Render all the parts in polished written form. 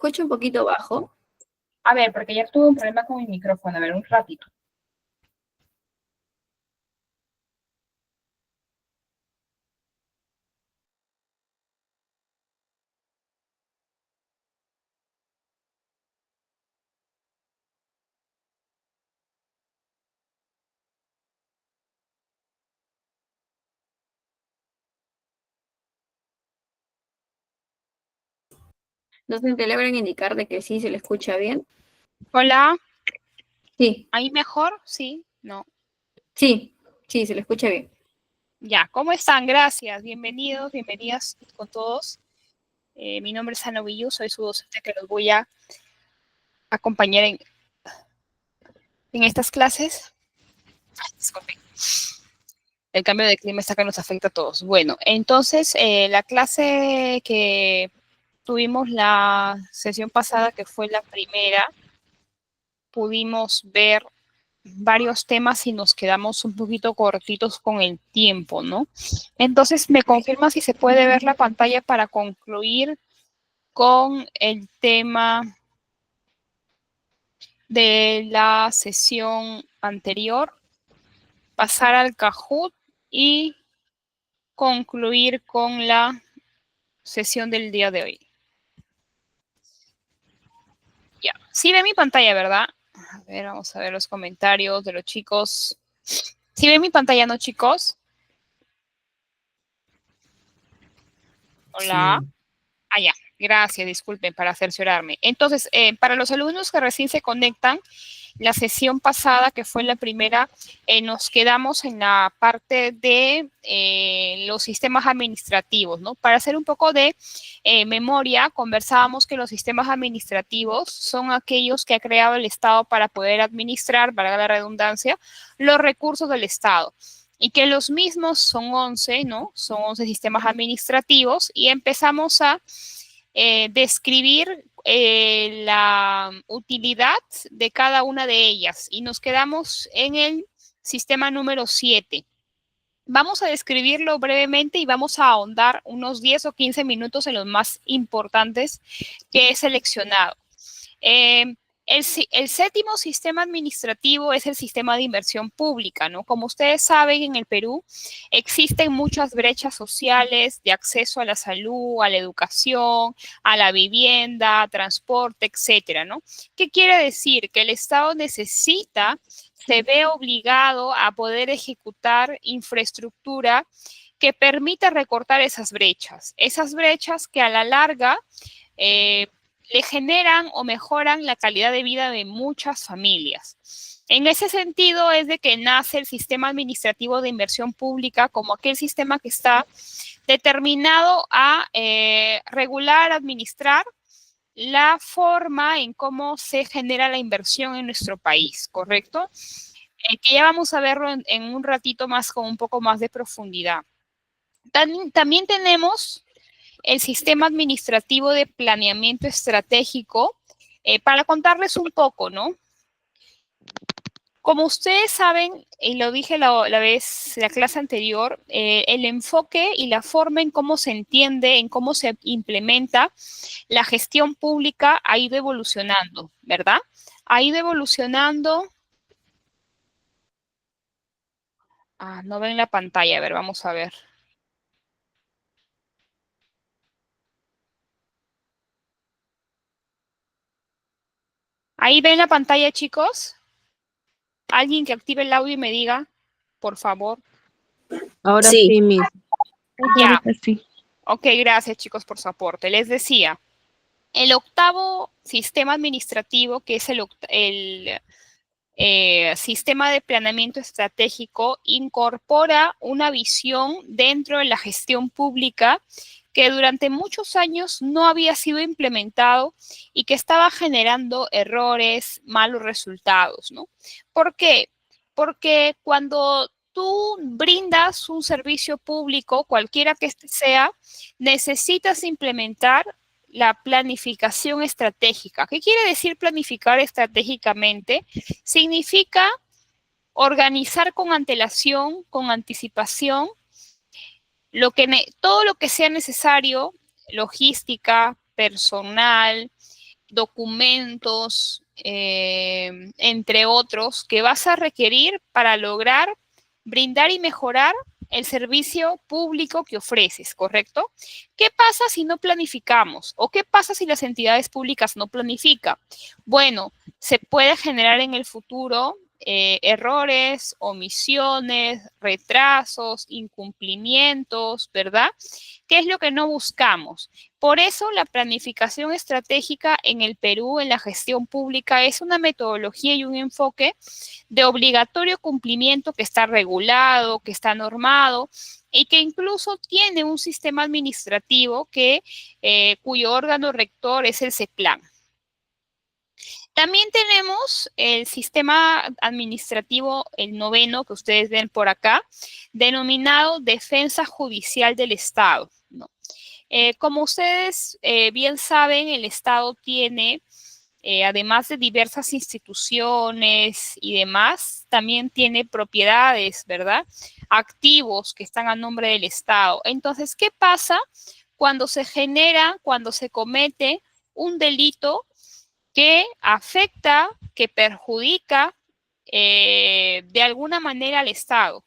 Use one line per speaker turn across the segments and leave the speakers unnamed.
escucho un poquito bajo.
A ver, porque ya tuve un problema con mi micrófono. A ver, un ratito.
Entonces te logran indicar de que sí se le escucha bien.
Hola,
Sí,
¿ahí mejor? Sí, no.
sí, sí, se le escucha bien.
Ya, ¿cómo están? Gracias. Bienvenidos, bienvenidas con todos. Mi nombre es Ana Villu, soy su docente que los voy a acompañar en estas clases. Ay, disculpen. El cambio de clima está que nos afecta a todos. Bueno, entonces la clase que tuvimos la sesión pasada, que fue la primera, pudimos ver varios temas y nos quedamos un poquito cortitos con el tiempo, ¿no? Entonces, ¿me confirma si se puede ver la pantalla para concluir con el tema de la sesión anterior, pasar al Kahoot y concluir con la sesión del día de hoy? Ya, sí ve mi pantalla, ¿verdad? A ver, vamos a ver los comentarios de los chicos. ¿Sí ve mi pantalla, no, chicos? Hola.
Sí,
Ah, ya, gracias, disculpen para cerciorarme. Entonces, para los alumnos que recién se conectan, la sesión pasada, que fue la primera, nos quedamos en la parte de los sistemas administrativos, ¿no? Para hacer un poco de memoria, conversábamos que los sistemas administrativos son aquellos que ha creado el Estado para poder administrar, valga la redundancia, los recursos del Estado y que los mismos son 11, ¿no? Son 11 sistemas administrativos y empezamos a describir la utilidad de cada una de ellas y nos quedamos en el sistema número 7. Vamos a describirlo brevemente y vamos a ahondar unos 10 o 15 minutos en los más importantes que he seleccionado. El séptimo sistema administrativo es el sistema de inversión pública, ¿no? Como ustedes saben, en el Perú existen muchas brechas sociales de acceso a la salud, a la educación, a la vivienda, transporte, etcétera, ¿no? ¿Qué quiere decir? Que el Estado necesita, se ve obligado a poder ejecutar infraestructura que permita recortar esas brechas que a la larga le generan o mejoran la calidad de vida de muchas familias. En ese sentido es de que nace el sistema administrativo de inversión pública como aquel sistema que está determinado a regular, administrar la forma en cómo se genera la inversión en nuestro país, ¿correcto? Que ya vamos a verlo en un ratito más con un poco más de profundidad. También tenemos el sistema administrativo de planeamiento estratégico, para contarles un poco, ¿no? Como ustedes saben, y lo dije la clase anterior, el enfoque y la forma en cómo se entiende, en cómo se implementa la gestión pública ha ido evolucionando, ¿verdad? Ha ido evolucionando. Ah, no ven la pantalla, a ver, vamos a ver. Ahí ven la pantalla, chicos. Alguien que active el audio y me diga, por favor.
ahora
Sí,
sí, Miss.
Ya,
sí.
ok, gracias chicos por su aporte. Les decía, el octavo sistema administrativo, que es el sistema de planeamiento estratégico, incorpora una visión dentro de la gestión pública que durante muchos años no había sido implementado y que estaba generando errores, malos resultados, ¿no? ¿Por qué? Porque cuando tú brindas un servicio público, cualquiera que este sea, necesitas implementar la planificación estratégica. ¿Qué quiere decir planificar estratégicamente? Significa organizar con antelación, con anticipación, todo lo que sea necesario, logística, personal, documentos, entre otros, que vas a requerir para lograr brindar y mejorar el servicio público que ofreces, ¿correcto? ¿Qué pasa si no planificamos? ¿O qué pasa si las entidades públicas no planifican? Bueno, se puede generar en el futuro errores, omisiones, retrasos, incumplimientos, ¿verdad? ¿Qué es lo que no buscamos? Por eso la planificación estratégica en el Perú, en la gestión pública, es una metodología y un enfoque de obligatorio cumplimiento que está regulado, que está normado y que incluso tiene un sistema administrativo cuyo órgano rector es el CEPLAN. También tenemos el sistema administrativo, el noveno que ustedes ven por acá, denominado Defensa Judicial del Estado, ¿no? Como ustedes bien saben, el Estado tiene, además de diversas instituciones y demás, también tiene propiedades, ¿verdad? Activos que están a nombre del Estado. Entonces, ¿qué pasa cuando cuando se comete un delito que afecta, que perjudica de alguna manera al Estado?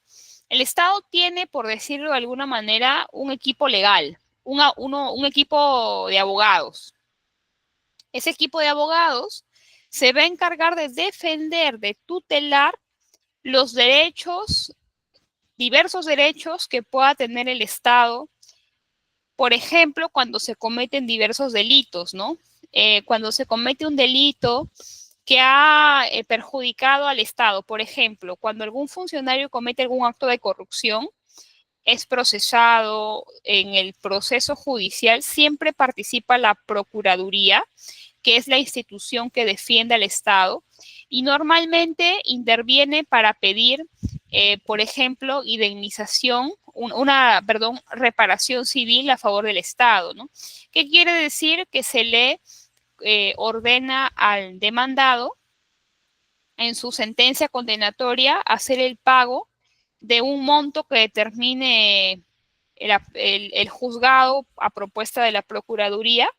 El Estado tiene, por decirlo de alguna manera, un equipo legal, un equipo de abogados. Ese equipo de abogados se va a encargar de defender, de tutelar los derechos, diversos derechos que pueda tener el Estado, por ejemplo, cuando se cometen diversos delitos, ¿no? Cuando se comete un delito que ha perjudicado al Estado, por ejemplo, cuando algún funcionario comete algún acto de corrupción, es procesado en el proceso judicial, siempre participa la Procuraduría, que es la institución que defiende al Estado, y normalmente interviene para pedir, por ejemplo, indemnización, reparación civil a favor del Estado, ¿no? ¿Qué quiere decir? Que se le ordena al demandado en su sentencia condenatoria hacer el pago de un monto que determine el juzgado a propuesta de la Procuraduría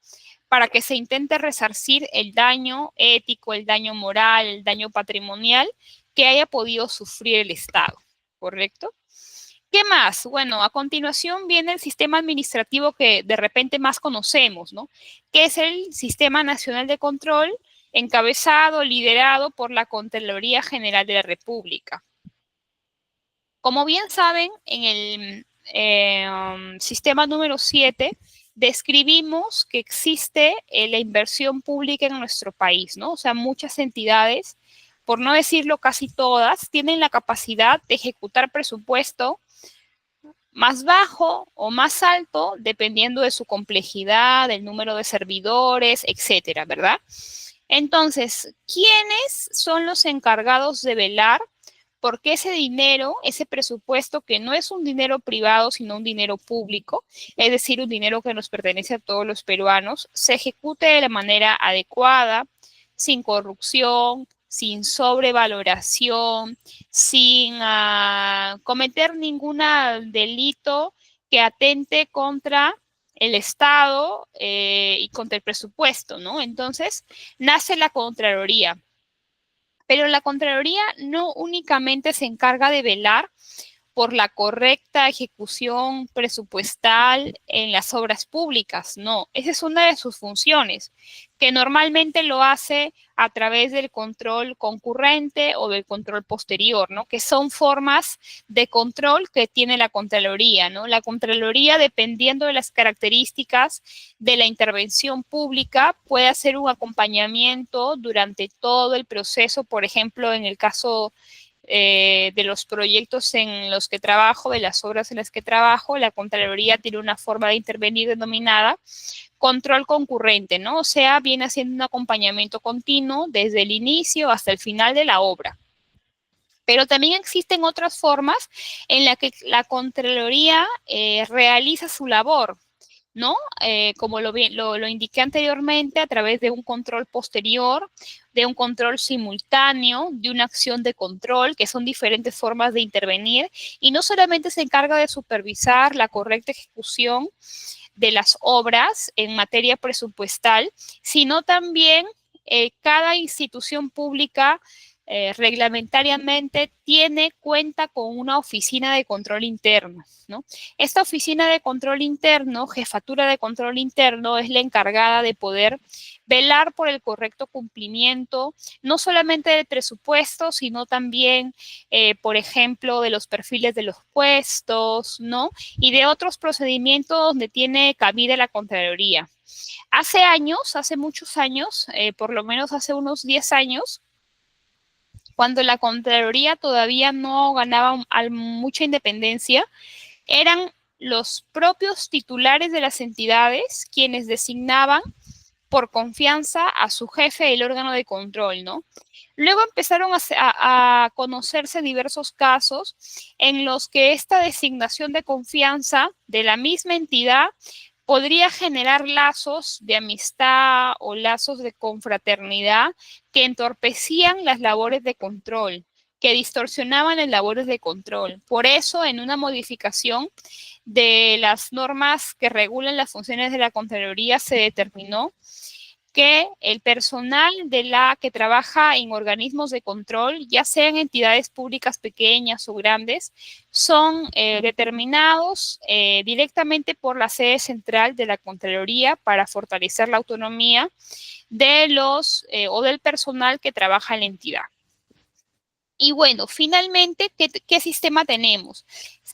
para que se intente resarcir el daño ético, el daño moral, el daño patrimonial que haya podido sufrir el Estado, ¿correcto? ¿Qué más? Bueno, a continuación viene el sistema administrativo que de repente más conocemos, ¿no? Que es el Sistema Nacional de Control, encabezado, liderado por la Contraloría General de la República. Como bien saben, en el sistema número 7 describimos que existe la inversión pública en nuestro país, ¿no? O sea, muchas entidades, por no decirlo casi todas, tienen la capacidad de ejecutar presupuesto más bajo o más alto, dependiendo de su complejidad, del número de servidores, etcétera, ¿verdad? Entonces, ¿quiénes son los encargados de velar porque ese dinero, ese presupuesto que no es un dinero privado, sino un dinero público, es decir, un dinero que nos pertenece a todos los peruanos, se ejecute de la manera adecuada, sin corrupción, sin sobrevaloración, sin cometer ningún delito que atente contra el Estado y contra el presupuesto, ¿no? Entonces, nace la Contraloría. Pero la Contraloría no únicamente se encarga de velar por la correcta ejecución presupuestal en las obras públicas, no, esa es una de sus funciones, que normalmente lo hace a través del control concurrente o del control posterior, ¿no? Que son formas de control que tiene la Contraloría, ¿no? La Contraloría, dependiendo de las características de la intervención pública, puede hacer un acompañamiento durante todo el proceso, por ejemplo, en el caso de los proyectos en los que trabajo, de las obras en las que trabajo, la Contraloría tiene una forma de intervenir denominada control concurrente, ¿no? O sea, viene haciendo un acompañamiento continuo desde el inicio hasta el final de la obra. Pero también existen otras formas en las que la Contraloría realiza su labor, ¿no? Como lo indiqué anteriormente, a través de un control posterior, de un control simultáneo, de una acción de control, que son diferentes formas de intervenir, y no solamente se encarga de supervisar la correcta ejecución de las obras en materia presupuestal, sino también cada institución pública reglamentariamente cuenta con una oficina de control interno, ¿no? Esta oficina de control interno, jefatura de control interno, es la encargada de poder velar por el correcto cumplimiento, no solamente del presupuesto, sino también, por ejemplo, de los perfiles de los puestos, ¿no? Y de otros procedimientos donde tiene cabida la Contraloría. Hace años, hace muchos años, por lo menos hace unos 10 años, cuando la Contraloría todavía no ganaba mucha independencia, eran los propios titulares de las entidades quienes designaban por confianza a su jefe del órgano de control, ¿no? Luego empezaron a conocerse diversos casos en los que esta designación de confianza de la misma entidad podría generar lazos de amistad o lazos de confraternidad que entorpecían las labores de control, que distorsionaban las labores de control. Por eso, en una modificación de las normas que regulan las funciones de la Contraloría, se determinó que el personal que trabaja en organismos de control, ya sean entidades públicas pequeñas o grandes, son determinados directamente por la sede central de la Contraloría para fortalecer la autonomía de o del personal que trabaja en la entidad. Y bueno, finalmente, ¿qué sistema tenemos?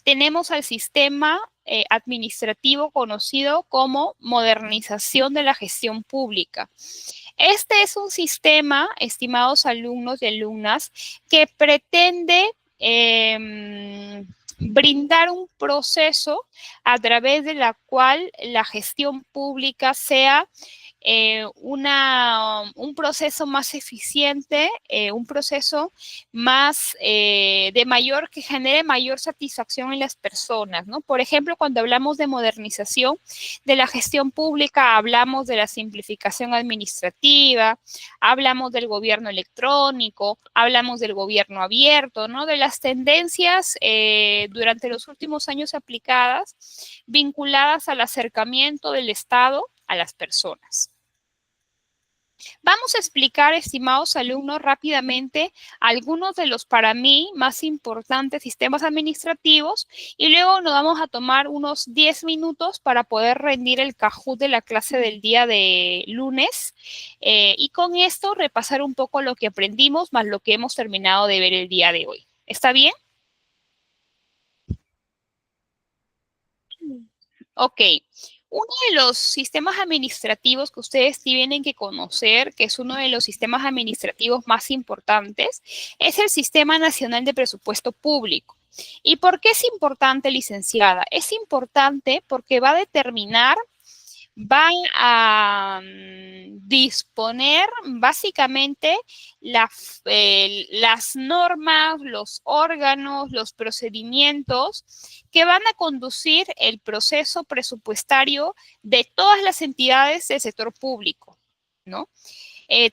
Tenemos al sistema administrativo conocido como modernización de la gestión pública. Este es un sistema, estimados alumnos y alumnas, que pretende brindar un proceso a través de la cual la gestión pública sea un proceso más eficiente, un proceso más que genere mayor satisfacción en las personas, ¿no? Por ejemplo, cuando hablamos de modernización de la gestión pública, hablamos de la simplificación administrativa, hablamos del gobierno electrónico, hablamos del gobierno abierto, ¿no? De las tendencias durante los últimos años aplicadas vinculadas al acercamiento del Estado a las personas. Vamos a explicar, estimados alumnos, rápidamente algunos de los, para mí, más importantes sistemas administrativos y luego nos vamos a tomar unos 10 minutos para poder rendir el Kahoot de la clase del día de lunes y con esto repasar un poco lo que aprendimos más lo que hemos terminado de ver el día de hoy. ¿Está bien? Ok. Uno de los sistemas administrativos que ustedes tienen que conocer, que es uno de los sistemas administrativos más importantes, es el Sistema Nacional de Presupuesto Público. ¿Y por qué es importante, licenciada? Es importante porque va a determinar, va a disponer básicamente las normas, los órganos, los procedimientos que van a conducir el proceso presupuestario de todas las entidades del sector público, ¿no?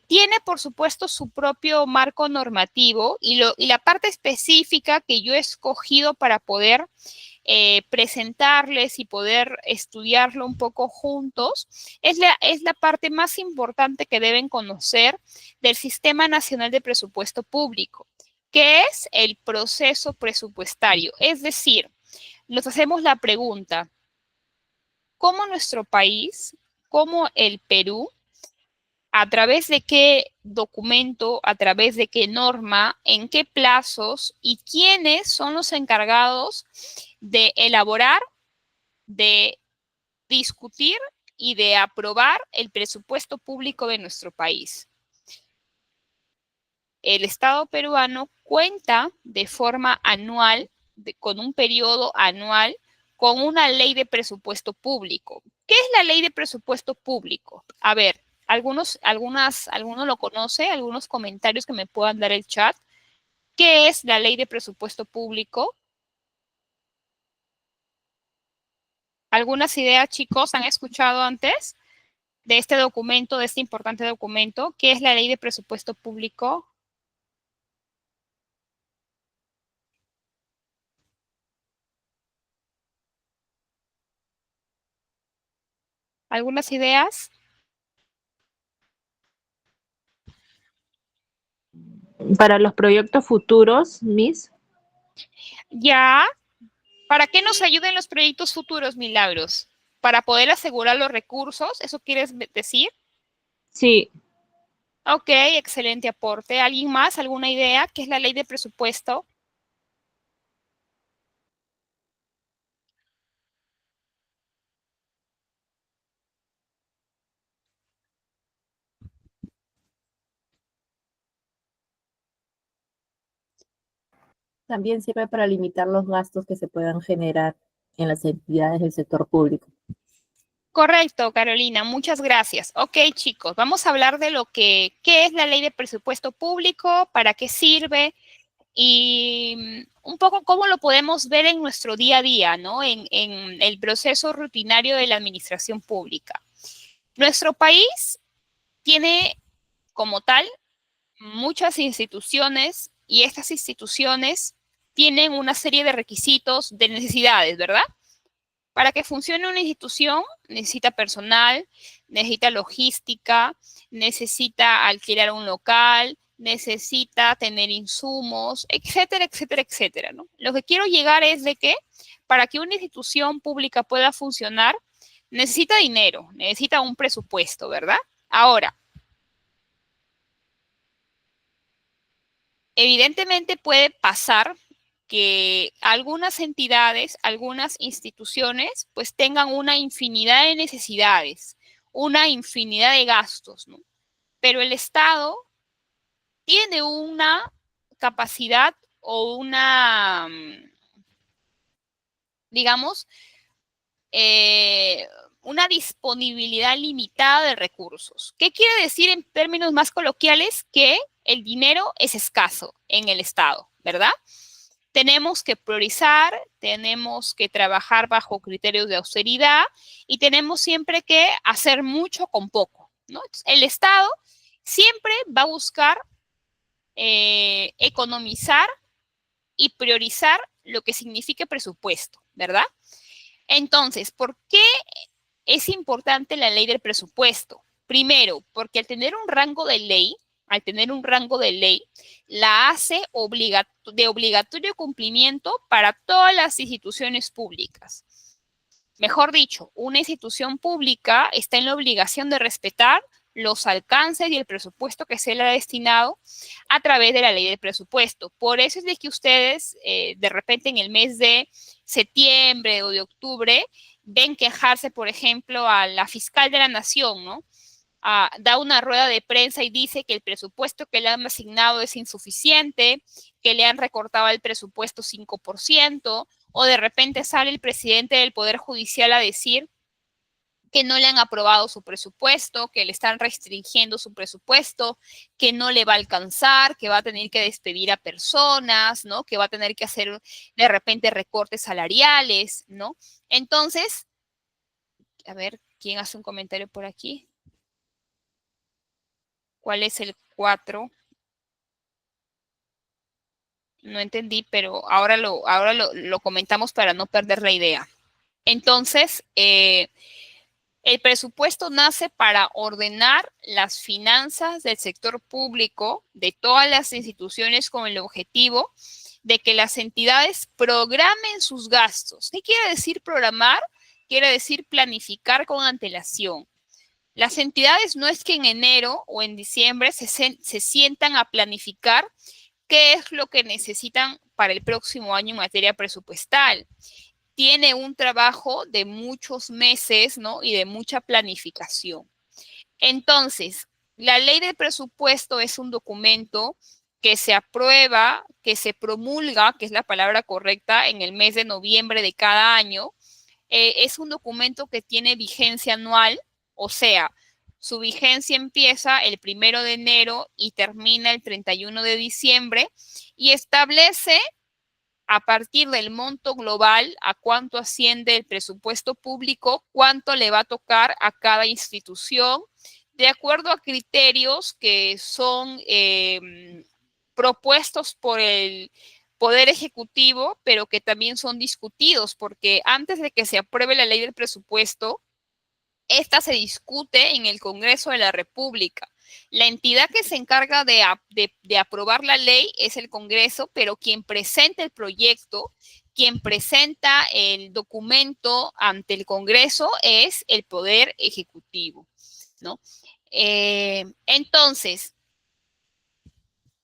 Tiene, por supuesto, su propio marco normativo y la parte específica que yo he escogido para poder presentarles y poder estudiarlo un poco juntos, es la parte más importante que deben conocer del Sistema Nacional de Presupuesto Público, que es el proceso presupuestario. Es decir, nos hacemos la pregunta, ¿cómo nuestro país, cómo el Perú, a través de qué documento, a través de qué norma, en qué plazos y quiénes son los encargados de elaborar, de discutir y de aprobar el presupuesto público de nuestro país? El Estado peruano cuenta de forma anual, con un periodo anual, con una ley de presupuesto público. ¿Qué es la ley de presupuesto público? A ver, algunos lo conocen, algunos comentarios que me puedan dar el chat. ¿Qué es la ley de presupuesto público? ¿Algunas ideas, chicos, han escuchado antes de este documento, de este importante documento? ¿Qué es la ley de presupuesto público? ¿Algunas ideas?
Para los proyectos futuros, Miss.
Ya. ¿Para qué nos ayudan los proyectos futuros, Milagros? ¿Para poder asegurar los recursos? ¿Eso quieres decir?
Sí,
Ok, excelente aporte. ¿Alguien más? ¿Alguna idea? ¿Qué es la ley de presupuesto?
También sirve para limitar los gastos que se puedan generar en las entidades del sector público.
Correcto, Carolina, muchas gracias. Ok, chicos, vamos a hablar de qué es la ley de presupuesto público, para qué sirve y un poco cómo lo podemos ver en nuestro día a día, ¿no? En el proceso rutinario de la administración pública. Nuestro país tiene como tal muchas instituciones y estas instituciones tienen una serie de requisitos, de necesidades, ¿verdad? Para que funcione una institución necesita personal, necesita logística, necesita alquilar un local, necesita tener insumos, etcétera, etcétera, etcétera, ¿no? Lo que quiero llegar es de que para que una institución pública pueda funcionar, necesita dinero, necesita un presupuesto, ¿verdad? Ahora, evidentemente puede pasar que algunas entidades, algunas instituciones, pues tengan una infinidad de necesidades, una infinidad de gastos, ¿no? Pero el Estado tiene una capacidad o una, digamos, eh, una disponibilidad limitada de recursos. ¿Qué quiere decir en términos más coloquiales? Que el dinero es escaso en el Estado, ¿verdad? Tenemos que priorizar, tenemos que trabajar bajo criterios de austeridad y tenemos siempre que hacer mucho con poco, ¿no? Entonces, el Estado siempre va a buscar economizar y priorizar lo que signifique presupuesto, ¿verdad? Entonces, ¿por qué es importante la ley del presupuesto? Primero, porque al tener un rango de ley, la hace de obligatorio cumplimiento para todas las instituciones públicas. Mejor dicho, una institución pública está en la obligación de respetar los alcances y el presupuesto que se le ha destinado a través de la ley del presupuesto. Por eso es de que ustedes, de repente en el mes de septiembre o de octubre, ven quejarse, por ejemplo, a la fiscal de la Nación, ¿no? Da una rueda de prensa y dice que el presupuesto que le han asignado es insuficiente, que le han recortado el presupuesto 5%, o de repente sale el presidente del Poder Judicial a decir que no le han aprobado su presupuesto, que le están restringiendo su presupuesto, que no le va a alcanzar, que va a tener que despedir a personas, ¿no? Que va a tener que hacer de repente recortes salariales, ¿no? Entonces, a ver, ¿quién hace un comentario por aquí? ¿Cuál es el 4? No entendí, pero ahora lo comentamos para no perder la idea. Entonces, el presupuesto nace para ordenar las finanzas del sector público, de todas las instituciones, con el objetivo de que las entidades programen sus gastos. ¿Qué quiere decir programar? Quiere decir planificar con antelación. Las entidades no es que en enero o en diciembre se sientan a planificar qué es lo que necesitan para el próximo año en materia presupuestal. Tiene un trabajo de muchos meses, ¿no? Y de mucha planificación. Entonces, la ley de presupuesto es un documento que se aprueba, que se promulga, que es la palabra correcta, en el mes de noviembre de cada año. Es un documento que tiene vigencia anual, o sea, su vigencia empieza el 1 de enero y termina el 31 de diciembre y establece a partir del monto global a cuánto asciende el presupuesto público, cuánto le va a tocar a cada institución, de acuerdo a criterios que son propuestos por el Poder Ejecutivo, pero que también son discutidos, porque antes de que se apruebe la ley del presupuesto, Esta se discute en el Congreso de la República. La entidad que se encarga de aprobar la ley es el Congreso, pero quien presenta el proyecto, quien presenta el documento ante el Congreso es el Poder Ejecutivo, ¿no? Entonces,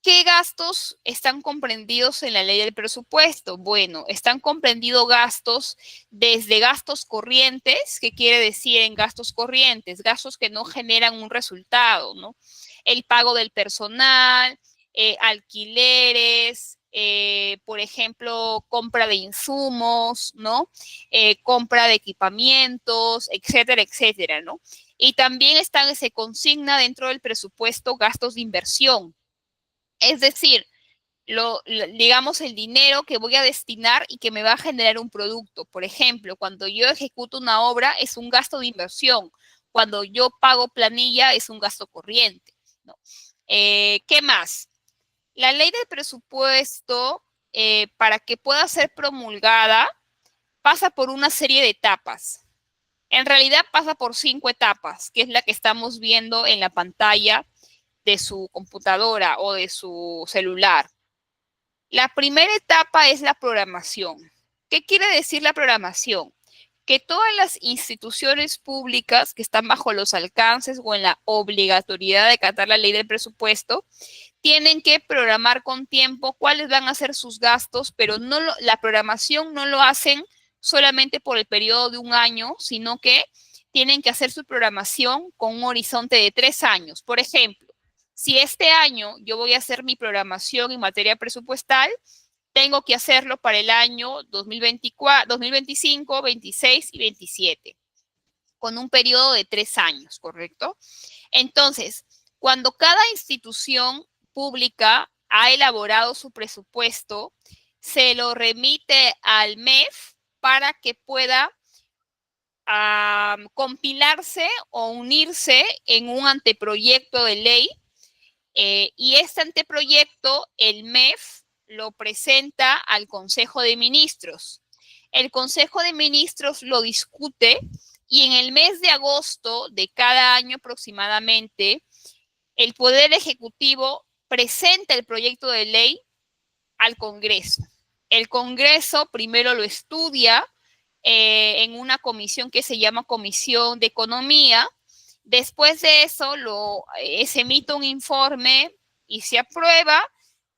¿qué gastos están comprendidos en la ley del presupuesto? Bueno, están comprendidos gastos desde gastos corrientes, ¿qué quiere decir en gastos corrientes? Gastos que no generan un resultado, ¿no? El pago del personal, alquileres, por ejemplo, compra de insumos, ¿no? Compra de equipamientos, etcétera, etcétera, ¿no? Y también se consigna dentro del presupuesto gastos de inversión. Es decir, digamos, el dinero que voy a destinar y que me va a generar un producto. Por ejemplo, cuando yo ejecuto una obra es un gasto de inversión. Cuando yo pago planilla es un gasto corriente, ¿no? ¿Qué más? La ley del presupuesto, para que pueda ser promulgada, pasa por una serie de etapas. En realidad pasa por 5 etapas, que es la que estamos viendo en la pantalla de su computadora o de su celular. La primera etapa es la programación. ¿Qué quiere decir la programación? Que todas las instituciones públicas que están bajo los alcances o en la obligatoriedad de acatar la ley del presupuesto tienen que programar con tiempo cuáles van a ser sus gastos, pero la programación no lo hacen solamente por el periodo de un año, sino que tienen que hacer su programación con un horizonte de 3 años. Por ejemplo, si este año yo voy a hacer mi programación en materia presupuestal, tengo que hacerlo para el año 2024, 2025, 26 y 27, con un periodo de 3 años, ¿correcto? Entonces, cuando cada institución pública ha elaborado su presupuesto, se lo remite al MEF para que pueda compilarse o unirse en un anteproyecto de ley. Y este anteproyecto, el MEF, lo presenta al Consejo de Ministros. El Consejo de Ministros lo discute y en el mes de agosto de cada año aproximadamente, el Poder Ejecutivo presenta el proyecto de ley al Congreso. El Congreso primero lo estudia en una comisión que se llama Comisión de Economía. Después de eso, se emite un informe y se aprueba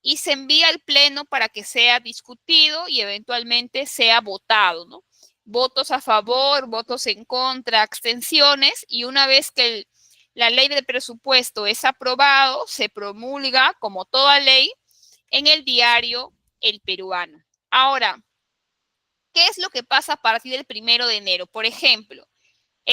y se envía al Pleno para que sea discutido y eventualmente sea votado, ¿no? Votos a favor, votos en contra, abstenciones, y una vez que la ley del presupuesto es aprobado, se promulga como toda ley en el diario El Peruano. Ahora, ¿qué es lo que pasa a partir del 1 de enero? Por ejemplo,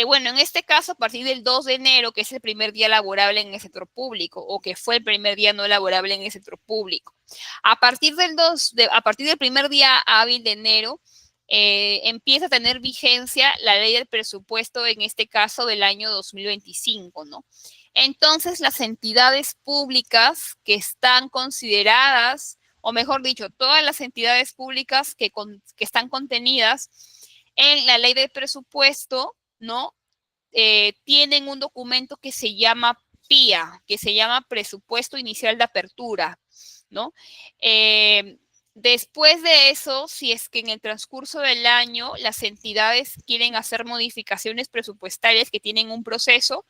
bueno, en este caso, a partir del 2 de enero, que es el primer día laborable en el sector público, o que fue el primer día no laborable en el sector público. A partir del primer día hábil de enero, empieza a tener vigencia la ley del presupuesto, en este caso del año 2025, ¿no? Entonces, las entidades públicas que están consideradas, o mejor dicho, todas las entidades públicas que están contenidas en la ley del presupuesto, ¿no? Tienen un documento que se llama PIA, que se llama Presupuesto Inicial de Apertura, ¿no? Después de eso, si es que en el transcurso del año las entidades quieren hacer modificaciones presupuestarias que tienen un proceso,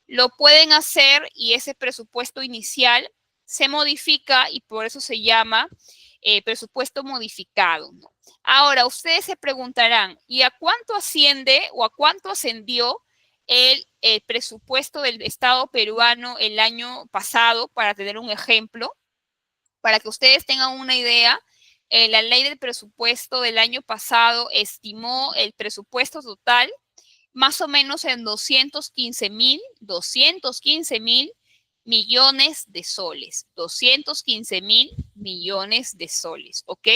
lo pueden hacer y ese presupuesto inicial se modifica y por eso se llama presupuesto modificado, ¿no? Ahora, ustedes se preguntarán, ¿y a cuánto asciende o a cuánto ascendió el presupuesto del Estado peruano el año pasado, para tener un ejemplo? Para que ustedes tengan una idea, la ley del presupuesto del año pasado estimó el presupuesto total más o menos en 215 mil millones de soles. 215 mil millones de soles, ¿ok?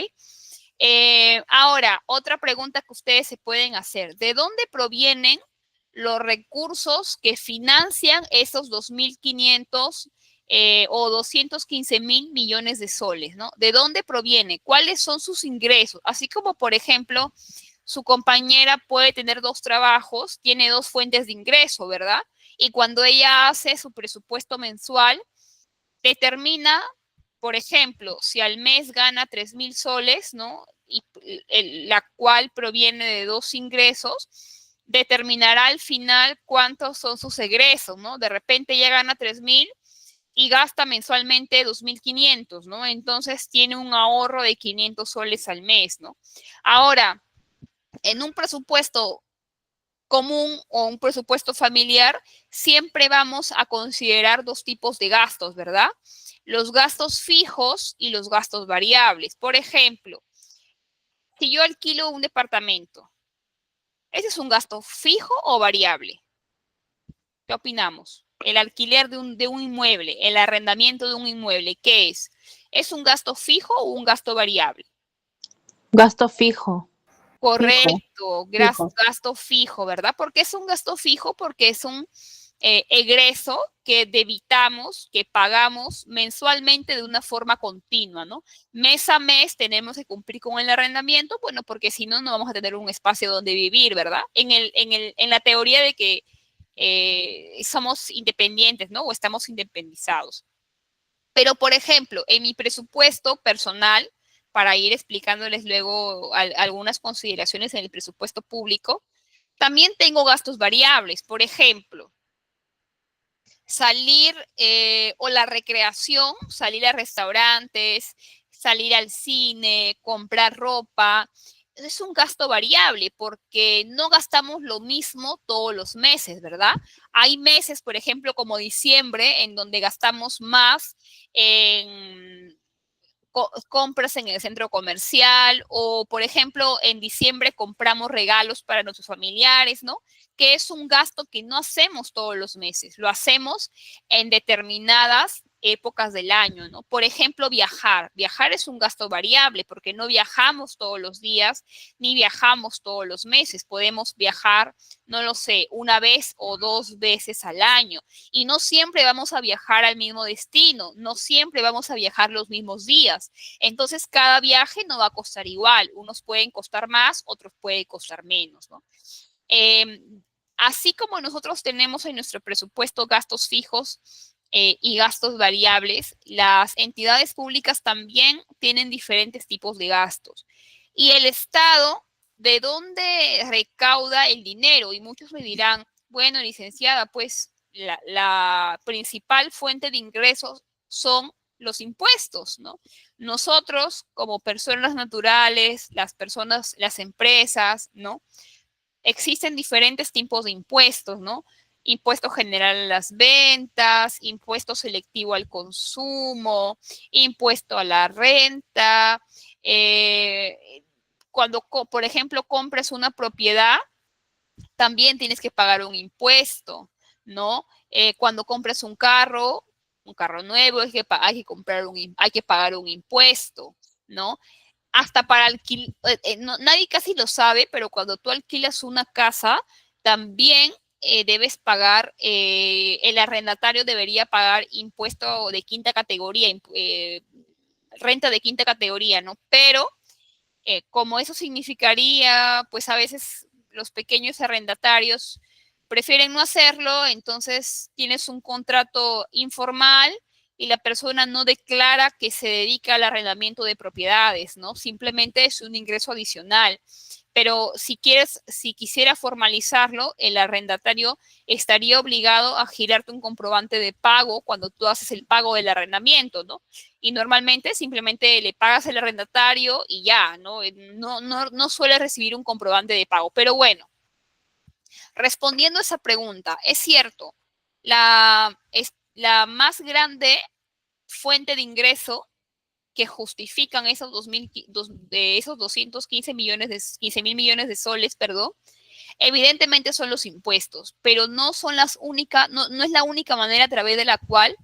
Ahora, otra pregunta que ustedes se pueden hacer: ¿de dónde provienen los recursos que financian esos 2.500 o 215 mil millones de soles, ¿no? ¿De dónde proviene? ¿Cuáles son sus ingresos? Así como, por ejemplo, su compañera puede tener 2 trabajos, tiene 2 fuentes de ingreso, ¿verdad? Y cuando ella hace su presupuesto mensual, determina, por ejemplo, si al mes gana 3,000 soles, ¿no? Y la cual proviene de 2 ingresos, determinará al final cuántos son sus egresos, ¿no? De repente ella gana 3,000 y gasta mensualmente 2,500, ¿no? Entonces tiene un ahorro de 500 soles al mes, ¿no? Ahora, en un presupuesto común o un presupuesto familiar, siempre vamos a considerar 2 tipos de gastos, ¿verdad? Los gastos fijos y los gastos variables. Por ejemplo, si yo alquilo un departamento, ¿ese es un gasto fijo o variable? ¿Qué opinamos? El alquiler de un inmueble, el arrendamiento de un inmueble, ¿qué es? ¿Es un gasto fijo o un gasto variable?
Gasto fijo.
Correcto,
Fijo.
gasto fijo, ¿verdad? ¿Por qué es un gasto fijo? Porque es un egreso que debitamos, que pagamos mensualmente de una forma continua, ¿no? Mes a mes tenemos que cumplir con el arrendamiento, bueno, porque si no, no vamos a tener un espacio donde vivir, ¿verdad? En la teoría de que somos independientes, ¿no? O estamos independizados. Pero, por ejemplo, en mi presupuesto personal, para ir explicándoles luego algunas consideraciones en el presupuesto público, también tengo gastos variables. Por ejemplo, salir o la recreación, salir a restaurantes, salir al cine, comprar ropa, es un gasto variable porque no gastamos lo mismo todos los meses, ¿verdad? Hay meses, por ejemplo, como diciembre, en donde gastamos más en compras en el centro comercial o, por ejemplo, en diciembre compramos regalos para nuestros familiares, ¿no? Que es un gasto que no hacemos todos los meses, lo hacemos en determinadas épocas del año, ¿no? Por ejemplo, viajar. Viajar es un gasto variable porque no viajamos todos los días ni viajamos todos los meses. Podemos viajar, no lo sé, una vez o 2 veces al año. Y no siempre vamos a viajar al mismo destino, no siempre vamos a viajar los mismos días. Entonces, cada viaje no va a costar igual. Unos pueden costar más, otros pueden costar menos, ¿no? Así como nosotros tenemos en nuestro presupuesto gastos fijos y gastos variables, las entidades públicas también tienen diferentes tipos de gastos. Y el Estado, ¿de dónde recauda el dinero? Y muchos me dirán, bueno, licenciada, pues la principal fuente de ingresos son los impuestos, ¿no? Nosotros, como personas naturales, las personas, las empresas, ¿no? Existen diferentes tipos de impuestos, ¿no? Impuesto general a las ventas, impuesto selectivo al consumo, impuesto a la renta. Cuando, por ejemplo, compras una propiedad, también tienes que pagar un impuesto, ¿no? Cuando compras un carro nuevo, hay que pagar un impuesto, ¿no? Hasta para alquilar, nadie casi lo sabe, pero cuando tú alquilas una casa, también debes pagar, el arrendatario debería pagar impuesto de quinta categoría, renta de quinta categoría, ¿no? Pero como eso significaría, pues a veces los pequeños arrendatarios prefieren no hacerlo, entonces tienes un contrato informal y la persona no declara que se dedica al arrendamiento de propiedades, ¿no? Simplemente es un ingreso adicional. Pero si quisiera formalizarlo, el arrendatario estaría obligado a girarte un comprobante de pago cuando tú haces el pago del arrendamiento, ¿no? Y normalmente simplemente le pagas al arrendatario y ya, ¿no? No suele recibir un comprobante de pago. Pero bueno, respondiendo a esa pregunta, es cierto, la más grande fuente de ingreso que justifican esos 215 millones de 15,000 millones de soles, perdón, evidentemente son los impuestos, pero no son las únicas, no es la única manera a través de la cual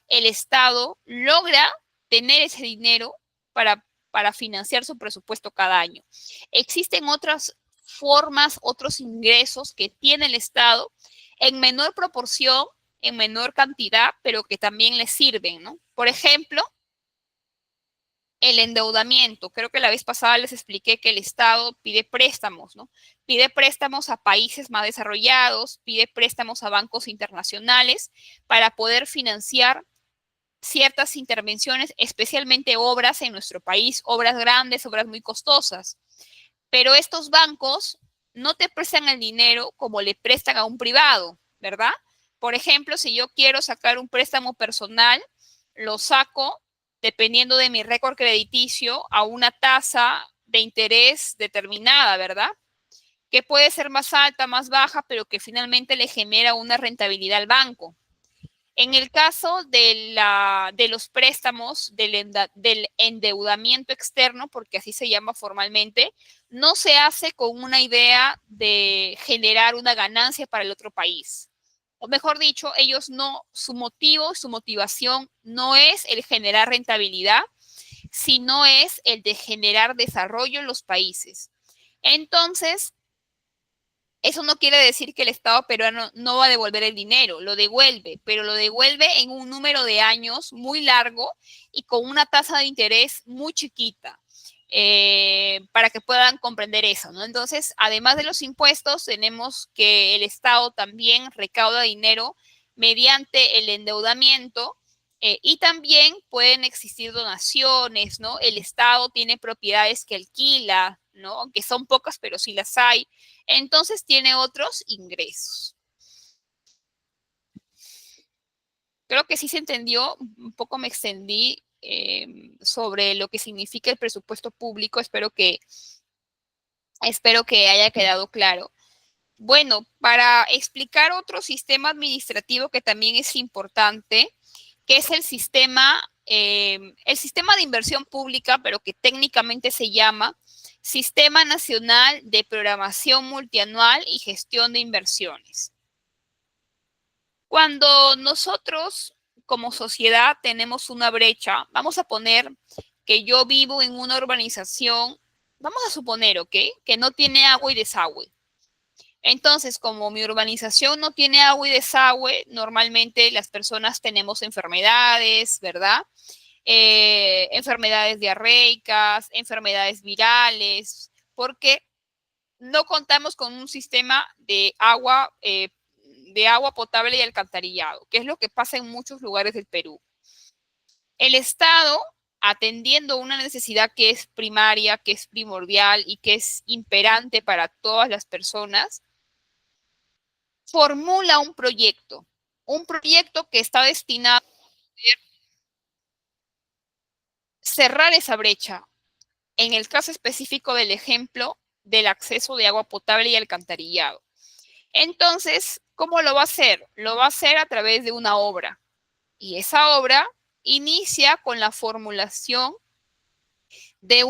el Estado logra tener ese dinero para financiar su presupuesto cada año. Existen otras formas, otros ingresos que tiene el Estado en menor proporción, en menor cantidad, pero que también le sirven, ¿no? Por ejemplo, el endeudamiento. Creo que la vez pasada les expliqué que el Estado pide préstamos, ¿no? Pide préstamos a países más desarrollados, pide préstamos a bancos internacionales para poder financiar ciertas intervenciones, especialmente obras en nuestro país, obras grandes, obras muy costosas. Pero estos bancos no te prestan el dinero como le prestan a un privado, ¿verdad? Por ejemplo, si yo quiero sacar un préstamo personal, lo saco dependiendo de mi récord crediticio a una tasa de interés determinada, ¿verdad? Que puede ser más alta, más baja, pero que finalmente le genera una rentabilidad al banco. En el caso de los préstamos, del endeudamiento externo, porque así se llama formalmente, no se hace con una idea de generar una ganancia para el otro país. O mejor dicho, ellos no, su motivo, su motivación no es el generar rentabilidad, sino es el de generar desarrollo en los países. Entonces, eso no quiere decir que el Estado peruano no va a devolver el dinero, lo devuelve, pero lo devuelve en un número de años muy largo y con una tasa de interés muy chiquita, para que puedan comprender eso, ¿no? Entonces, además de los impuestos, tenemos que el Estado también recauda dinero mediante el endeudamiento, y también pueden existir donaciones, ¿no? El Estado tiene propiedades que alquila, ¿no? Aunque son pocas, pero sí las hay. Entonces tiene otros ingresos. Creo que sí se entendió, un poco me extendí sobre lo que significa el presupuesto público. Espero que haya quedado claro. Bueno, para explicar otro sistema administrativo que también es importante, que es el sistema de inversión pública, pero que técnicamente se llama Sistema Nacional de Programación Multianual y Gestión de Inversiones. Cuando nosotros como sociedad tenemos una brecha, vamos a poner que yo vivo en una urbanización, vamos a suponer, ¿ok?, que no tiene agua y desagüe. Entonces, como mi urbanización no tiene agua y desagüe, normalmente las personas tenemos enfermedades, ¿verdad? Enfermedades diarreicas, enfermedades virales, porque no contamos con un sistema de agua potable y alcantarillado, que es lo que pasa en muchos lugares del Perú. El Estado, atendiendo una necesidad que es primaria, que es primordial y que es imperante para todas las personas, formula un proyecto que está destinado a cerrar esa brecha. En el caso específico del ejemplo del acceso de agua potable y alcantarillado. Entonces, ¿cómo lo va a hacer? Lo va a hacer a través de una obra. Y esa obra inicia con la formulación de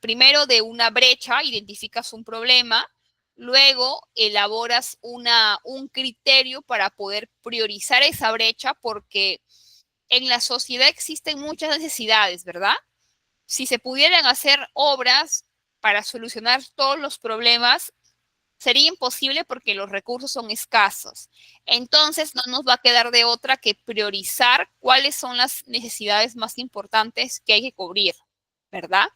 primero de una brecha, identificas un problema, luego elaboras un criterio para poder priorizar esa brecha, porque en la sociedad existen muchas necesidades, ¿verdad? Si se pudieran hacer obras para solucionar todos los problemas, sería imposible porque los recursos son escasos. Entonces, no nos va a quedar de otra que priorizar cuáles son las necesidades más importantes que hay que cubrir, ¿verdad?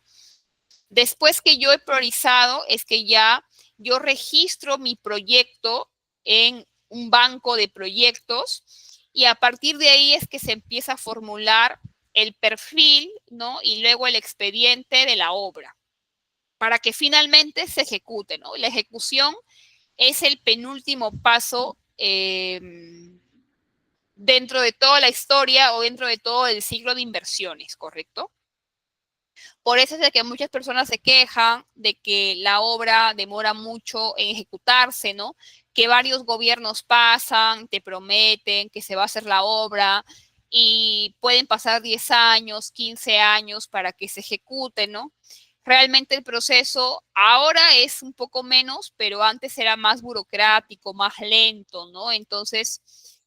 Después que yo he priorizado, es que ya yo registro mi proyecto en un banco de proyectos y a partir de ahí es que se empieza a formular el perfil, ¿no? Y luego el expediente de la obra para que finalmente se ejecute, ¿no? La ejecución es el penúltimo paso dentro de toda la historia o dentro de todo el ciclo de inversiones, ¿correcto? Por eso es de que muchas personas se quejan de que la obra demora mucho en ejecutarse, ¿no? Que varios gobiernos pasan, te prometen que se va a hacer la obra y pueden pasar 10 años, 15 años para que se ejecute, ¿no? Realmente el proceso ahora es un poco menos, pero antes era más burocrático, más lento, ¿no? Entonces,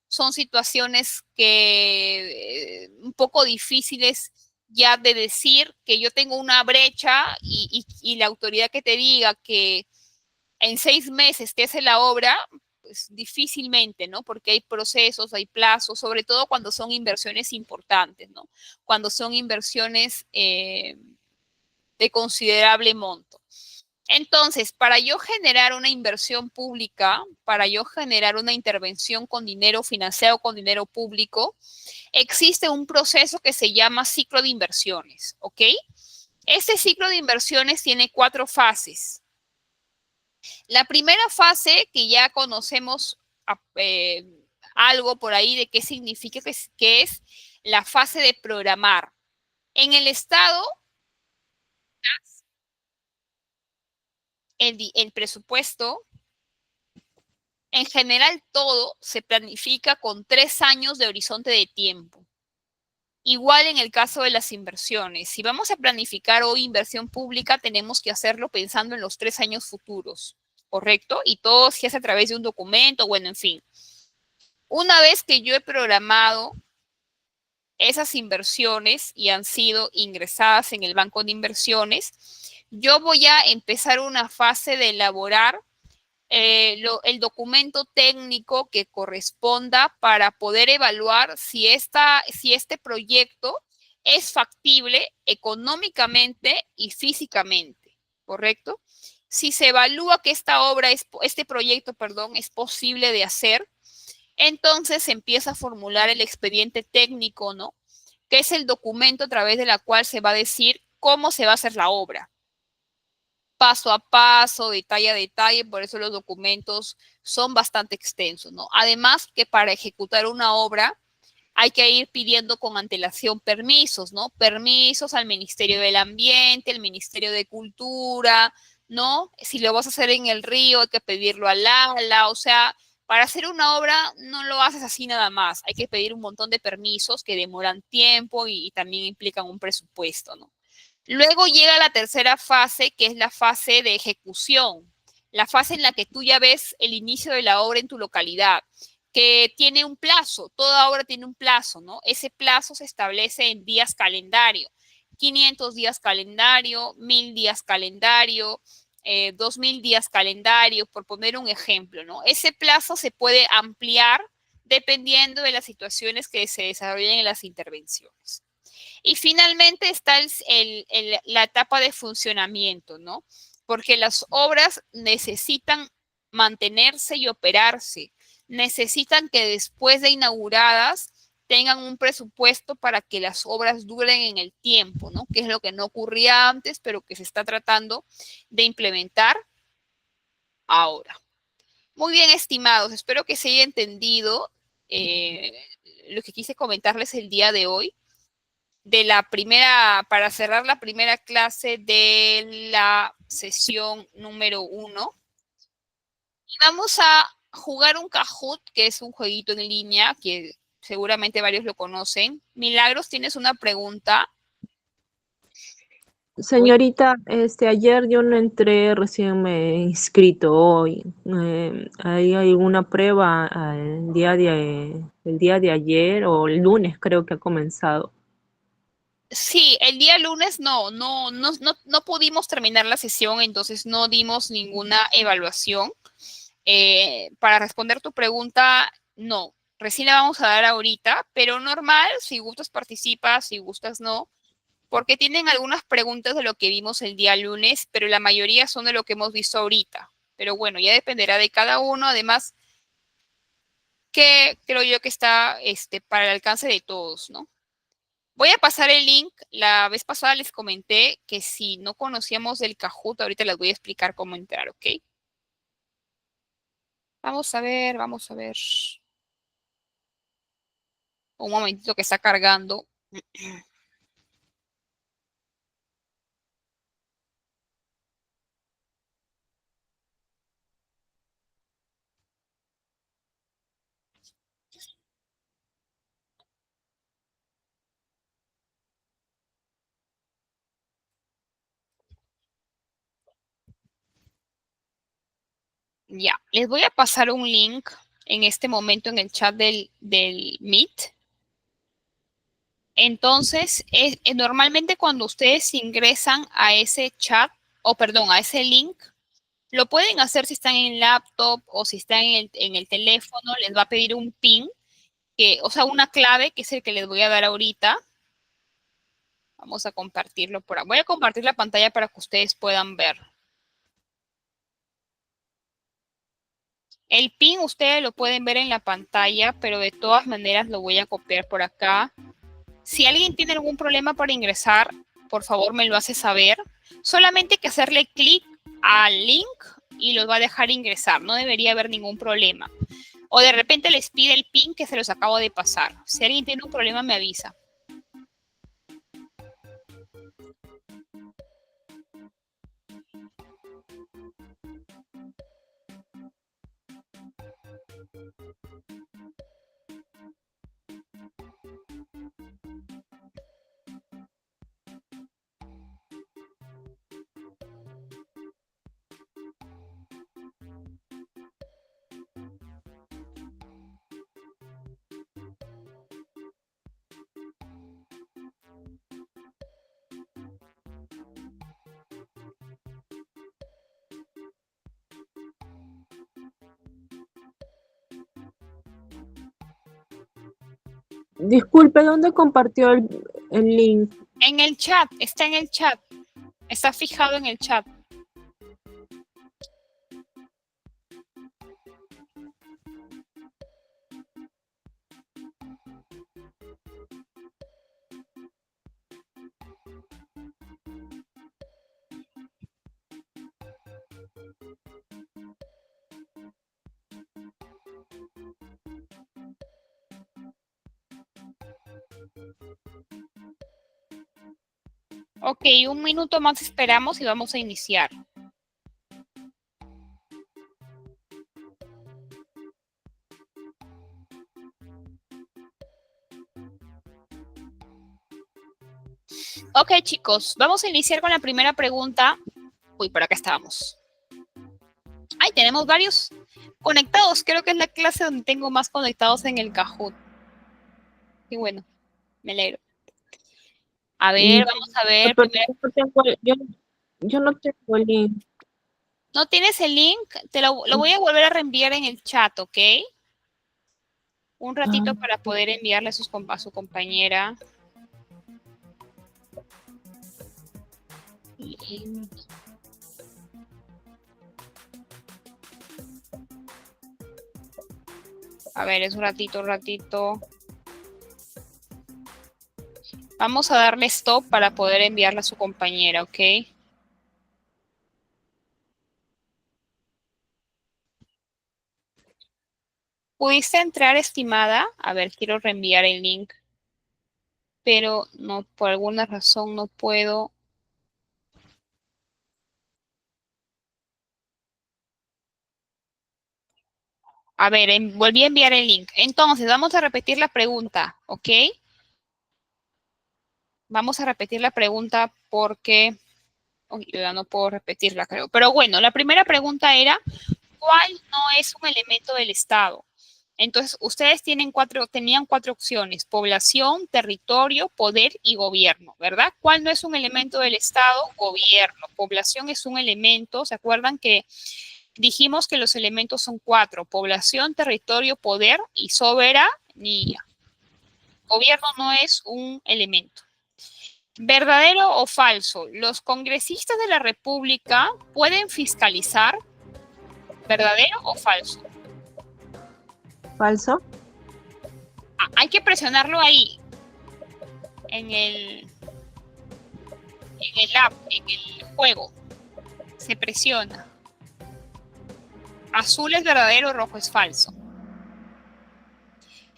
son situaciones que un poco difíciles ya de decir que yo tengo una brecha y la autoridad que te diga que en 6 meses te hace la obra, pues difícilmente, ¿no? Porque hay procesos, hay plazos, sobre todo cuando son inversiones importantes, ¿no? Cuando son inversiones de considerable monto. Entonces, para yo generar una inversión pública, para yo generar una intervención con dinero financiado con dinero público, existe un proceso que se llama ciclo de inversiones, ¿ok? Este ciclo de inversiones tiene 4 fases. La primera fase, que ya conocemos algo por ahí de qué significa, que es la fase de programar. En el Estado, el presupuesto, en general todo se planifica con 3 años de horizonte de tiempo. Igual en el caso de las inversiones. Si vamos a planificar hoy inversión pública, tenemos que hacerlo pensando en los 3 años futuros, ¿correcto? Y todo se hace a través de un documento, bueno, en fin. Una vez que yo he programado esas inversiones y han sido ingresadas en el banco de inversiones, yo voy a empezar una fase de elaborar el documento técnico que corresponda para poder evaluar si este proyecto es factible económicamente y físicamente, ¿correcto? Si se evalúa que este proyecto, es posible de hacer, entonces se empieza a formular el expediente técnico, ¿no? Que es el documento a través de la cual se va a decir cómo se va a hacer la obra. Paso a paso, detalle a detalle, por eso los documentos son bastante extensos, ¿no? Además que para ejecutar una obra hay que ir pidiendo con antelación permisos, ¿no? Permisos al Ministerio del Ambiente, al Ministerio de Cultura, ¿no? Si lo vas a hacer en el río, hay que pedirlo al ALA, o sea, para hacer una obra no lo haces así nada más, hay que pedir un montón de permisos que demoran tiempo y también implican un presupuesto, ¿no? Luego llega la tercera fase, que es la fase de ejecución, la fase en la que tú ya ves el inicio de la obra en tu localidad, que tiene un plazo, toda obra tiene un plazo, ¿no? Ese plazo se establece en días calendario, 500 días calendario, 1000 días calendario, 2000 días calendario, por poner un ejemplo, ¿no? Ese plazo se puede ampliar dependiendo de las situaciones que se desarrollen en las intervenciones. Y finalmente está la etapa de funcionamiento, ¿no? Porque las obras necesitan mantenerse y operarse. Necesitan que después de inauguradas tengan un presupuesto para que las obras duren en el tiempo, ¿no? Que es lo que no ocurría antes, pero que se está tratando de implementar ahora. Muy bien, estimados. Espero que se haya entendido lo que quise comentarles el día de hoy. Para cerrar la primera clase de la sesión número 1. Y vamos a jugar un Kahoot, que es un jueguito en línea, que seguramente varios lo conocen. Milagros, ¿tienes una pregunta?
Señorita, ayer yo no entré, recién me he inscrito hoy. ¿Hay alguna prueba el día de ayer o el lunes creo que ha comenzado?
Sí, el día lunes no pudimos terminar la sesión, entonces no dimos ninguna evaluación. Para responder tu pregunta, no. Recién la vamos a dar ahorita, pero normal, si gustas participas, si gustas no, porque tienen algunas preguntas de lo que vimos el día lunes, pero la mayoría son de lo que hemos visto ahorita. Pero bueno, ya dependerá de cada uno, además que creo yo que está para el alcance de todos, ¿no? Voy a pasar el link. La vez pasada les comenté que si no conocíamos del Kahoot, ahorita les voy a explicar cómo entrar, ¿ok? Vamos a ver, vamos a ver. Un momentito que está cargando. Ya, les voy a pasar un link en este momento en el chat del Meet. Entonces, normalmente cuando ustedes ingresan a ese chat, o perdón, a ese link, Lo pueden hacer si están en laptop o si están en el teléfono, les va a pedir un PIN, o sea, una clave, que es el que les voy a dar ahorita. Vamos a compartirlo por ahí. Voy a compartir la pantalla para que ustedes puedan ver. El PIN ustedes lo pueden ver en la pantalla, pero de todas maneras lo voy a copiar por acá. Si alguien tiene algún problema para ingresar, por favor me lo hace saber. Solamente hay que hacerle clic al link y los va a dejar ingresar. No debería haber ningún problema. O de repente les pide el PIN que se los acabo de pasar. Si alguien tiene un problema, me avisa.
Disculpe, ¿dónde compartió el link?
En el chat, está en el chat. Está fijado en el chat. Ok, un minuto más esperamos y vamos a iniciar. Ok, chicos, vamos a iniciar con la primera pregunta. Uy, por acá estábamos. Ay, tenemos varios conectados. Creo que es la clase donde tengo más conectados en el Kahoot. Qué bueno, me alegro. A ver, vamos a ver.
Pero yo no tengo el link.
¿No tienes el link? Lo voy a volver a reenviar en el chat, ¿ok? Un ratito para poder enviarle a su compañera. A ver, es un ratito. Vamos a darle stop para poder enviarle a su compañera, ¿ok? ¿Pudiste entrar, estimada? A ver, quiero reenviar el link. Pero no, por alguna razón no puedo. A ver, volví a enviar el link. Entonces, vamos a repetir la pregunta, ¿ok? Vamos a repetir la pregunta porque yo ya no puedo repetirla, creo. Pero bueno, la primera pregunta era, ¿cuál no es un elemento del Estado? Entonces, ustedes tenían cuatro opciones: población, territorio, poder y gobierno, ¿verdad? ¿Cuál no es un elemento del Estado? Gobierno. Población es un elemento. ¿Se acuerdan que dijimos que los elementos son 4: población, territorio, poder y soberanía? Gobierno no es un elemento. ¿Verdadero o falso? ¿Los congresistas de la República pueden fiscalizar? ¿Verdadero o falso?
¿Falso?
Hay que ahí, en el juego. Se presiona. Azul es verdadero, rojo es falso.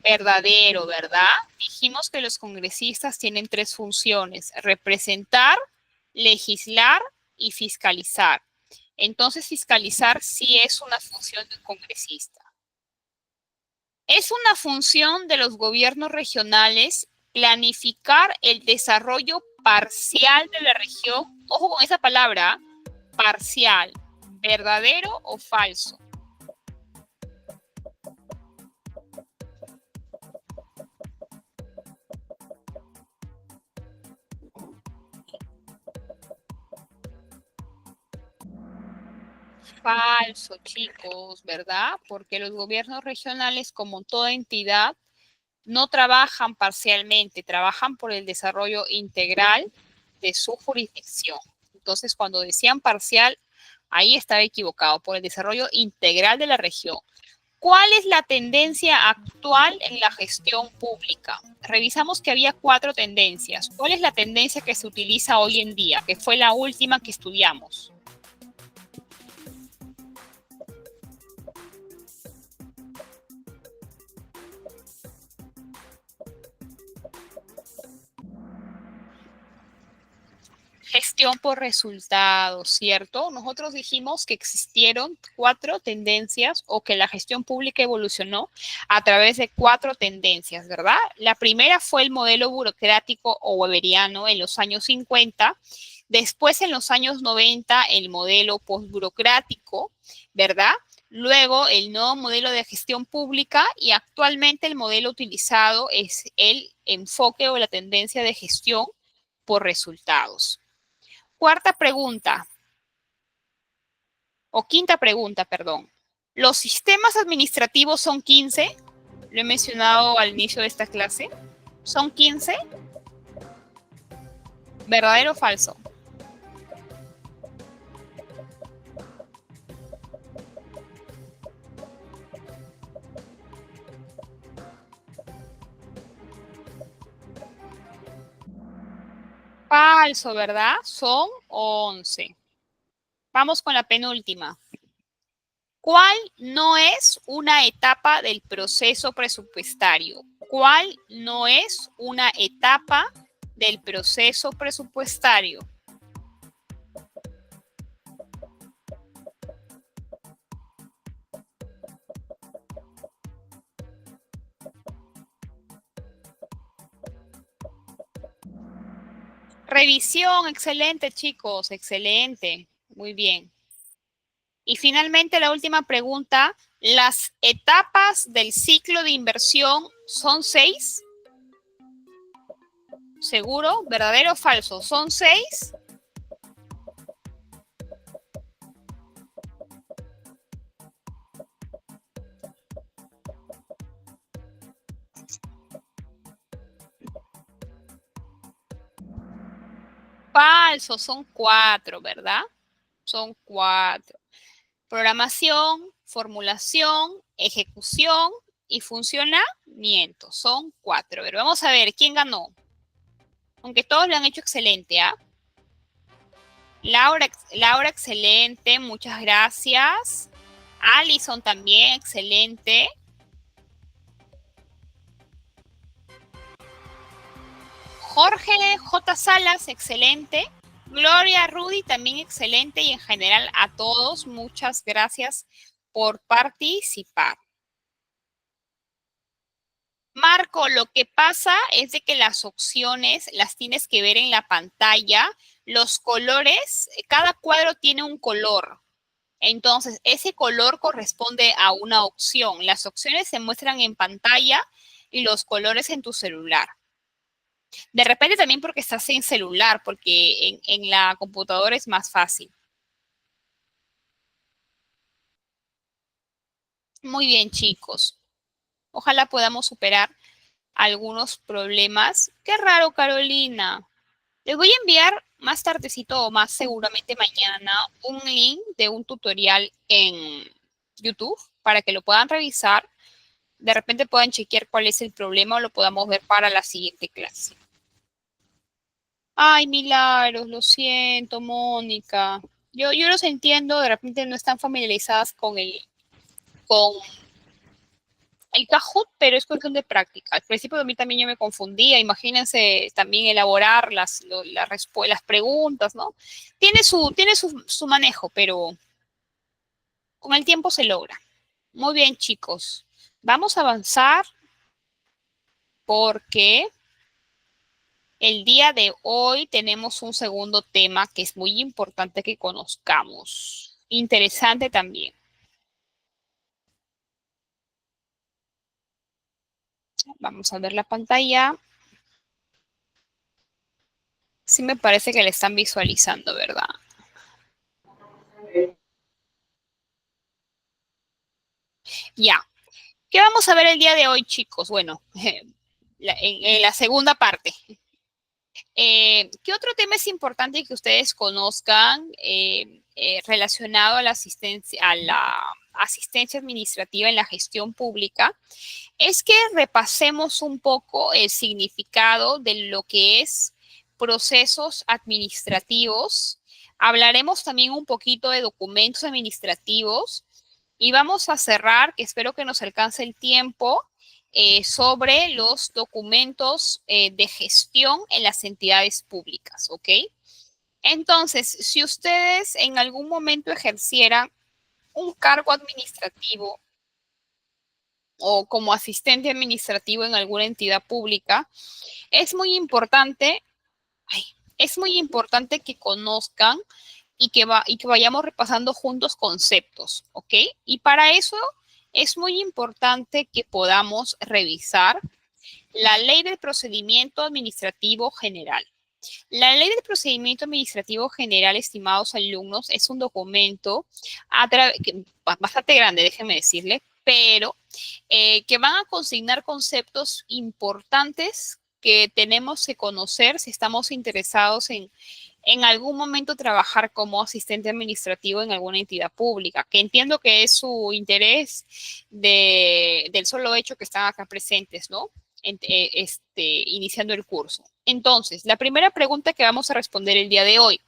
Verdadero, ¿verdad? Dijimos que los congresistas tienen 3 funciones: representar, legislar y fiscalizar. Entonces, fiscalizar sí es una función de un congresista. Es una función de los gobiernos regionales planificar el desarrollo parcial de la región. Ojo con esa palabra, parcial. ¿Verdadero o falso? Falso, chicos, ¿verdad? Porque los gobiernos regionales, como toda entidad, no trabajan parcialmente, trabajan por el desarrollo integral de su jurisdicción. Entonces, cuando decían parcial, ahí estaba equivocado, por el desarrollo integral de la región. ¿Cuál es la tendencia actual en la gestión pública? Revisamos que había 4 tendencias. ¿Cuál es la tendencia que se utiliza hoy en día? Que fue la última que estudiamos. Gestión por resultados, ¿cierto? Nosotros dijimos que existieron 4 tendencias o que la gestión pública evolucionó a través de 4 tendencias, ¿verdad? La primera fue el modelo burocrático o weberiano en los años 50. Después, en los años 90, el modelo postburocrático, ¿verdad? Luego, el nuevo modelo de gestión pública y actualmente el modelo utilizado es el enfoque o la tendencia de gestión por resultados. Cuarta pregunta, o quinta pregunta, perdón. ¿Los sistemas administrativos son 15? Lo he mencionado al inicio de esta clase. ¿Son 15? ¿Verdadero o falso? Falso, ¿verdad? Son 11. Vamos con la penúltima. ¿Cuál no es una etapa del proceso presupuestario? ¿Cuál no es una etapa del proceso presupuestario? Revisión, excelente, chicos, excelente. Muy bien. Y finalmente la última pregunta, ¿las etapas del ciclo de inversión son 6? ¿Seguro? ¿Verdadero o falso? ¿Son 6? Falso, son 4, ¿verdad? Son 4. Programación, formulación, ejecución y funcionamiento. Son 4. Pero vamos a ver, ¿quién ganó? Aunque todos lo han hecho excelente, ¿ah? Laura, excelente, muchas gracias. Alison también, excelente. Jorge J. Salas, excelente. Gloria Rudy, también excelente. Y en general a todos, muchas gracias por participar. Marco, lo que pasa es de que las opciones las tienes que ver en la pantalla. Los colores, cada cuadro tiene un color. Entonces, ese color corresponde a una opción. Las opciones se muestran en pantalla y los colores en tu celular. De repente también porque estás en celular, porque en la computadora es más fácil. Muy bien, chicos. Ojalá podamos superar algunos problemas. Qué raro, Carolina. Les voy a enviar más tardecito o más seguramente mañana un link de un tutorial en YouTube para que lo puedan revisar. De repente puedan chequear cuál es el problema o lo podamos ver para la siguiente clase. Ay, Milagros, lo siento, Mónica. Yo los entiendo, de repente no están familiarizadas con el Kahoot, pero es cuestión de práctica. Al principio a mí también yo me confundía. Imagínense también elaborar las preguntas, ¿no? Tiene su manejo, pero con el tiempo se logra. Muy bien, chicos. Vamos a avanzar porque el día de hoy tenemos un segundo tema que es muy importante que conozcamos. Interesante también. Vamos a ver la pantalla. Sí me parece que la están visualizando, ¿verdad? Ya. ¿Qué vamos a ver el día de hoy, chicos? Bueno, en la segunda parte. ¿Qué otro tema es importante que ustedes conozcan relacionado a la asistencia administrativa en la gestión pública? Es que repasemos un poco el significado de lo que es procesos administrativos. Hablaremos también un poquito de documentos administrativos y vamos a cerrar, que espero que nos alcance el tiempo, sobre los documentos de gestión en las entidades públicas, ¿ok? Entonces, si ustedes en algún momento ejercieran un cargo administrativo o como asistente administrativo en alguna entidad pública, es muy importante que conozcan y que vayamos repasando juntos conceptos, ¿ok? Y para eso es muy importante que podamos revisar la Ley del Procedimiento Administrativo General. La Ley del Procedimiento Administrativo General, estimados alumnos, es un documento bastante grande, déjenme decirle, pero que van a consignar conceptos importantes que tenemos que conocer si estamos interesados en algún momento trabajar como asistente administrativo en alguna entidad pública, que entiendo que es su interés del solo hecho que están acá presentes, ¿no? Iniciando el curso. Entonces, la primera pregunta que vamos a responder el día de hoy,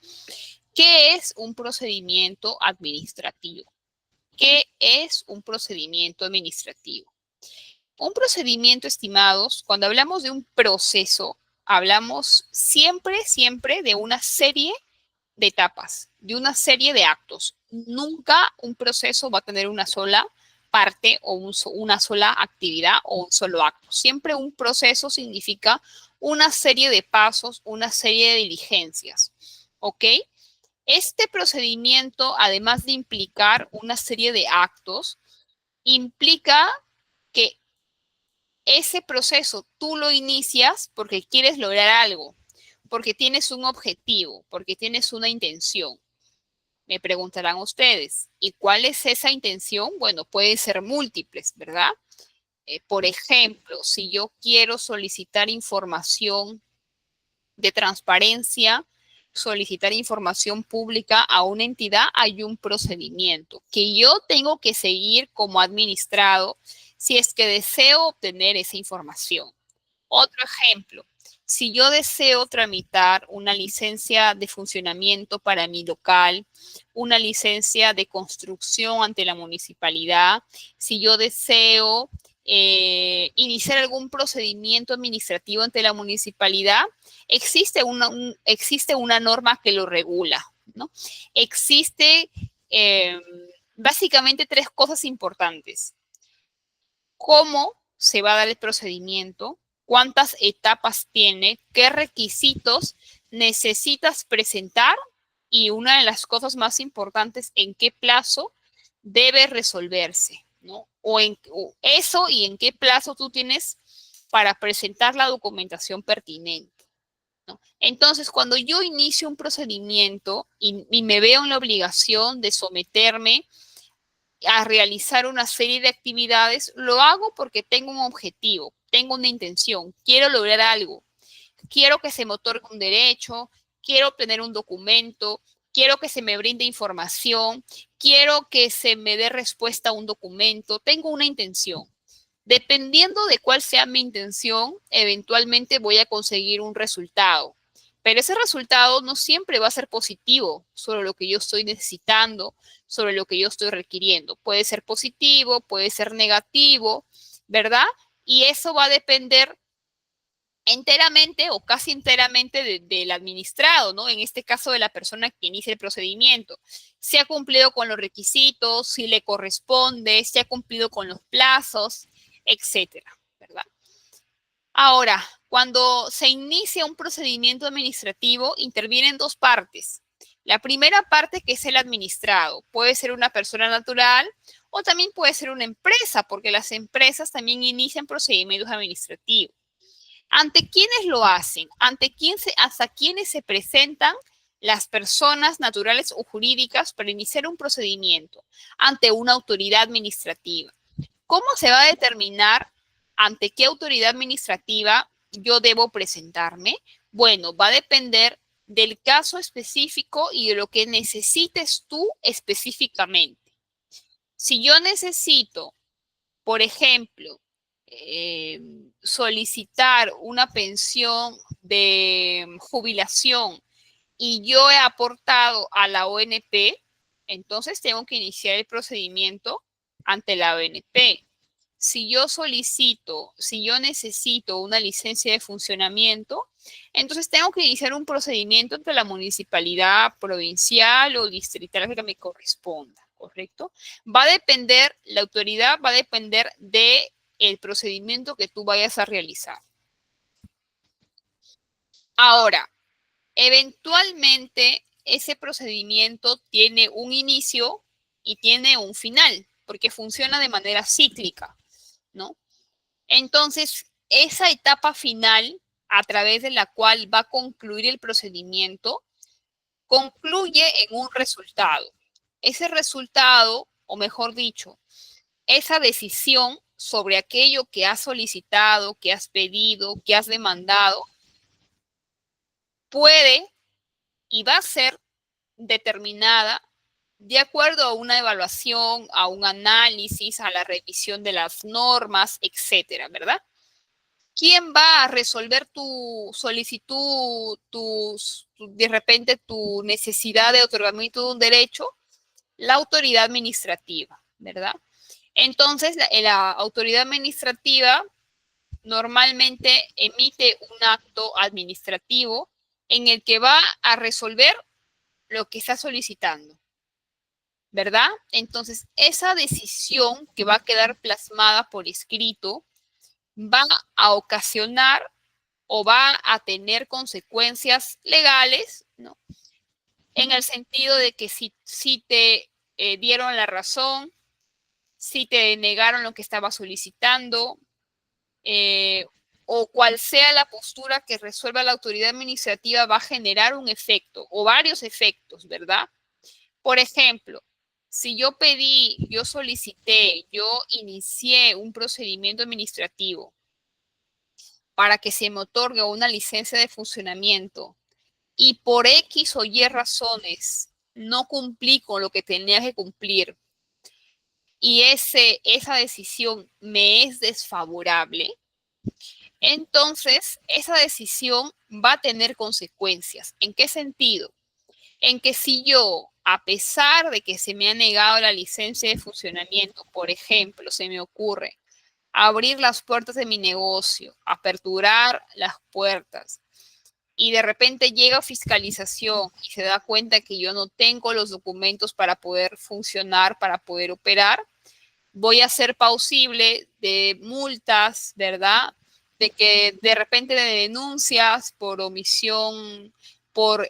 ¿qué es un procedimiento administrativo? ¿Qué es un procedimiento administrativo? Un procedimiento, estimados, cuando hablamos de un proceso, hablamos siempre de una serie de etapas, de una serie de actos. Nunca un proceso va a tener una sola parte o una sola actividad o un solo acto. Siempre un proceso significa una serie de pasos, una serie de diligencias, ¿ok? Este procedimiento, además de implicar una serie de actos, implica que ese proceso tú lo inicias porque quieres lograr algo, porque tienes un objetivo, porque tienes una intención. Me preguntarán ustedes, ¿y cuál es esa intención? Bueno, puede ser múltiples, ¿verdad? Por ejemplo, si yo quiero solicitar información de transparencia, solicitar información pública a una entidad, hay un procedimiento que yo tengo que seguir como administrado si es que deseo obtener esa información. Otro ejemplo, si yo deseo tramitar una licencia de funcionamiento para mi local, una licencia de construcción ante la municipalidad, si yo deseo iniciar algún procedimiento administrativo ante la municipalidad, existe una norma que lo regula, ¿no? Existe básicamente tres cosas importantes. ¿Cómo se va a dar el procedimiento? ¿Cuántas etapas tiene? ¿Qué requisitos necesitas presentar? Y una de las cosas más importantes, ¿en qué plazo debe resolverse? ¿No? O eso y en qué plazo tú tienes para presentar la documentación pertinente, ¿no? Entonces, cuando yo inicio un procedimiento y me veo en la obligación de someterme a realizar una serie de actividades, lo hago porque tengo un objetivo, tengo una intención, quiero lograr algo, quiero que se me otorgue un derecho, quiero obtener un documento, quiero que se me brinde información, quiero que se me dé respuesta a un documento, tengo una intención. Dependiendo de cuál sea mi intención, eventualmente voy a conseguir un resultado. Pero ese resultado no siempre va a ser positivo sobre lo que yo estoy necesitando, sobre lo que yo estoy requiriendo. Puede ser positivo, puede ser negativo, ¿verdad? Y eso va a depender enteramente o casi enteramente del administrado, ¿no? En este caso de la persona que inicia el procedimiento. Si ha cumplido con los requisitos, si le corresponde, si ha cumplido con los plazos, etcétera, ¿verdad? Ahora, cuando se inicia un procedimiento administrativo, intervienen dos partes. La primera parte, que es el administrado, puede ser una persona natural o también puede ser una empresa, porque las empresas también inician procedimientos administrativos. ¿Ante quiénes lo hacen? ¿Hasta quiénes se presentan las personas naturales o jurídicas para iniciar un procedimiento? Ante una autoridad administrativa. ¿Cómo se va a determinar ante qué autoridad administrativa yo debo presentarme? Bueno, va a depender del caso específico y de lo que necesites tú específicamente. Si yo necesito, por ejemplo, solicitar una pensión de jubilación y yo he aportado a la ONP, entonces tengo que iniciar el procedimiento ante la ONP. Si yo solicito, si yo necesito una licencia de funcionamiento, entonces tengo que iniciar un procedimiento ante la municipalidad provincial o distrital que me corresponda, ¿correcto? Va a depender, la autoridad va a depender de el procedimiento que tú vayas a realizar. Ahora, eventualmente ese procedimiento tiene un inicio y tiene un final, porque funciona de manera cíclica, ¿no? Entonces, esa etapa final, a través de la cual va a concluir el procedimiento, concluye en un resultado. Ese resultado, o mejor dicho, esa decisión sobre aquello que has solicitado, que has pedido, que has demandado, puede y va a ser determinada de acuerdo a una evaluación, a un análisis, a la revisión de las normas, etcétera, ¿verdad? ¿Quién va a resolver tu solicitud, de repente tu necesidad de otorgamiento de un derecho? La autoridad administrativa, ¿verdad? Entonces, la autoridad administrativa normalmente emite un acto administrativo en el que va a resolver lo que está solicitando, ¿verdad? Entonces, esa decisión que va a quedar plasmada por escrito va a ocasionar o va a tener consecuencias legales, ¿no? En el sentido de que si te dieron la razón, si te negaron lo que estaba solicitando, o cual sea la postura que resuelva la autoridad administrativa, va a generar un efecto o varios efectos, ¿verdad? Por ejemplo, si yo pedí, yo solicité, yo inicié un procedimiento administrativo para que se me otorgue una licencia de funcionamiento y por X o Y razones no cumplí con lo que tenía que cumplir y esa decisión me es desfavorable, entonces esa decisión va a tener consecuencias. ¿En qué sentido? En que si yo, a pesar de que se me ha negado la licencia de funcionamiento, por ejemplo, se me ocurre abrir las puertas de mi negocio, aperturar las puertas, y de repente llega fiscalización y se da cuenta que yo no tengo los documentos para poder funcionar, para poder operar, voy a ser plausible de multas, ¿verdad? De que de repente de denuncias por omisión, por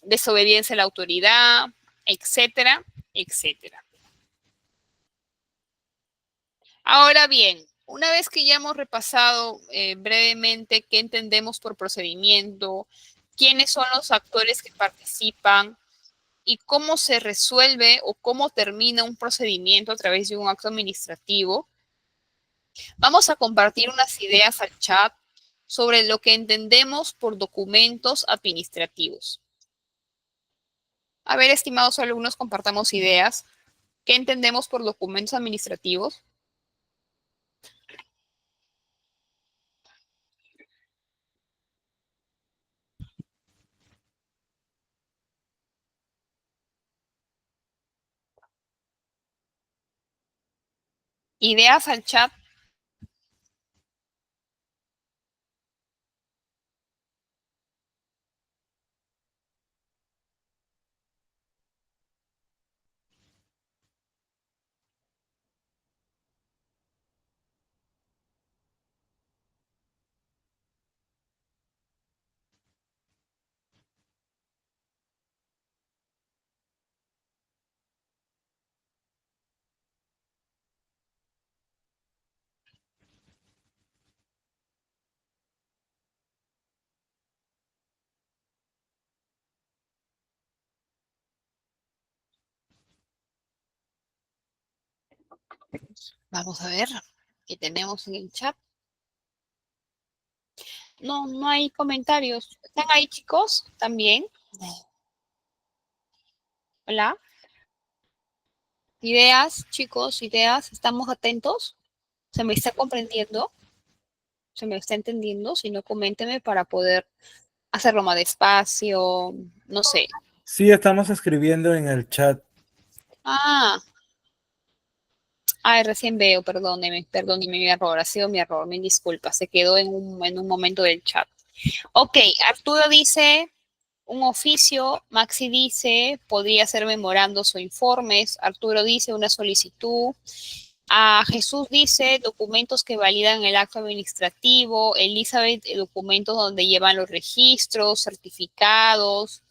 desobediencia a la autoridad, etcétera, etcétera. Ahora bien, una vez que ya hemos repasado brevemente qué entendemos por procedimiento, quiénes son los actores que participan y cómo se resuelve o cómo termina un procedimiento a través de un acto administrativo, vamos a compartir unas ideas al chat sobre lo que entendemos por documentos administrativos. A ver, estimados alumnos, compartamos ideas. ¿Qué entendemos por documentos administrativos? Ideas al chat. Vamos a ver qué tenemos en el chat. No, no hay comentarios. ¿Están ahí, chicos? También. Hola. Ideas, chicos, ideas. ¿Estamos atentos? ¿Se me está comprendiendo? ¿Se me está entendiendo? Si no, coménteme para poder hacerlo más despacio. No sé.
Sí, estamos escribiendo en el chat.
Ah, ay, recién veo, perdóneme, mi error, ha sido mi error, mi disculpa, se quedó en un momento del chat. Ok, Arturo dice un oficio, Maxi dice podría ser memorandos o informes, Arturo dice una solicitud, Jesús dice documentos que validan el acto administrativo, Elizabeth documentos donde llevan los registros, certificados,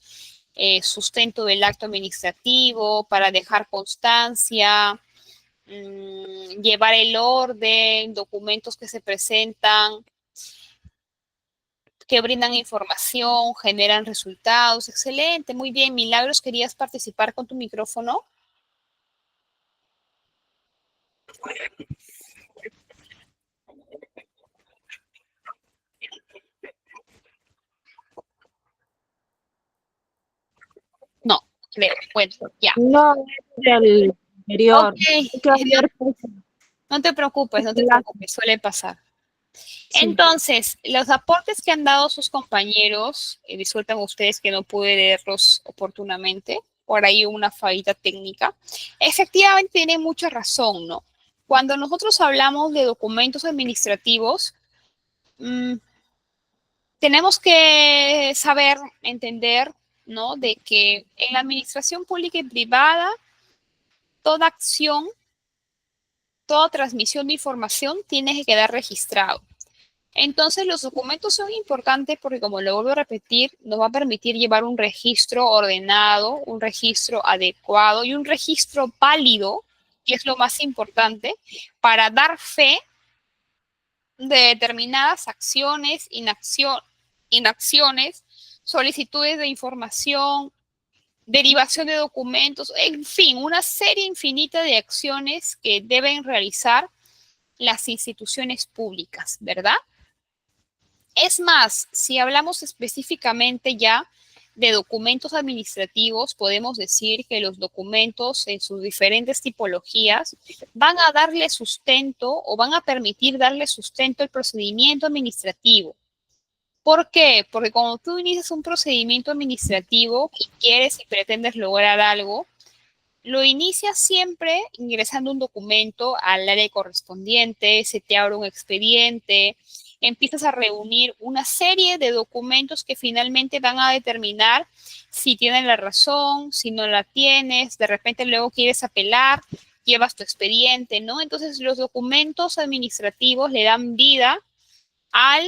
sustento del acto administrativo para dejar constancia, llevar el orden, documentos que se presentan, que brindan información, generan resultados. Excelente, muy bien. Milagros, ¿querías participar con tu micrófono? No, creo. Bueno, ya.
No, es del anterior.
Ok,
Hay que hablar, pues,
no te preocupes, suele pasar.
sí.
Entonces, los aportes que han dado sus compañeros, disculpen ustedes que no pude leerlos oportunamente, por ahí una fallita técnica, efectivamente tienen mucha razón, ¿no? Cuando nosotros hablamos de documentos administrativos, tenemos que saber, entender, ¿no? De que en la administración pública y privada, toda acción, toda transmisión de información tiene que quedar registrado. Entonces, los documentos son importantes porque, como lo vuelvo a repetir, nos va a permitir llevar un registro ordenado, un registro adecuado y un registro válido, que es lo más importante, para dar fe de determinadas acciones, inacciones, solicitudes de información, derivación de documentos, en fin, una serie infinita de acciones que deben realizar las instituciones públicas, ¿verdad? Es más, si hablamos específicamente ya de documentos administrativos, podemos decir que los documentos en sus diferentes tipologías van a darle sustento o van a permitir darle sustento al procedimiento administrativo. ¿Por qué? Porque cuando tú inicias un procedimiento administrativo y quieres y pretendes lograr algo, lo inicias siempre ingresando un documento al área correspondiente, se te abre un expediente, empiezas a reunir una serie de documentos que finalmente van a determinar si tienen la razón, si no la tienes, de repente luego quieres apelar, llevas tu expediente, ¿no? Entonces los documentos administrativos le dan vida a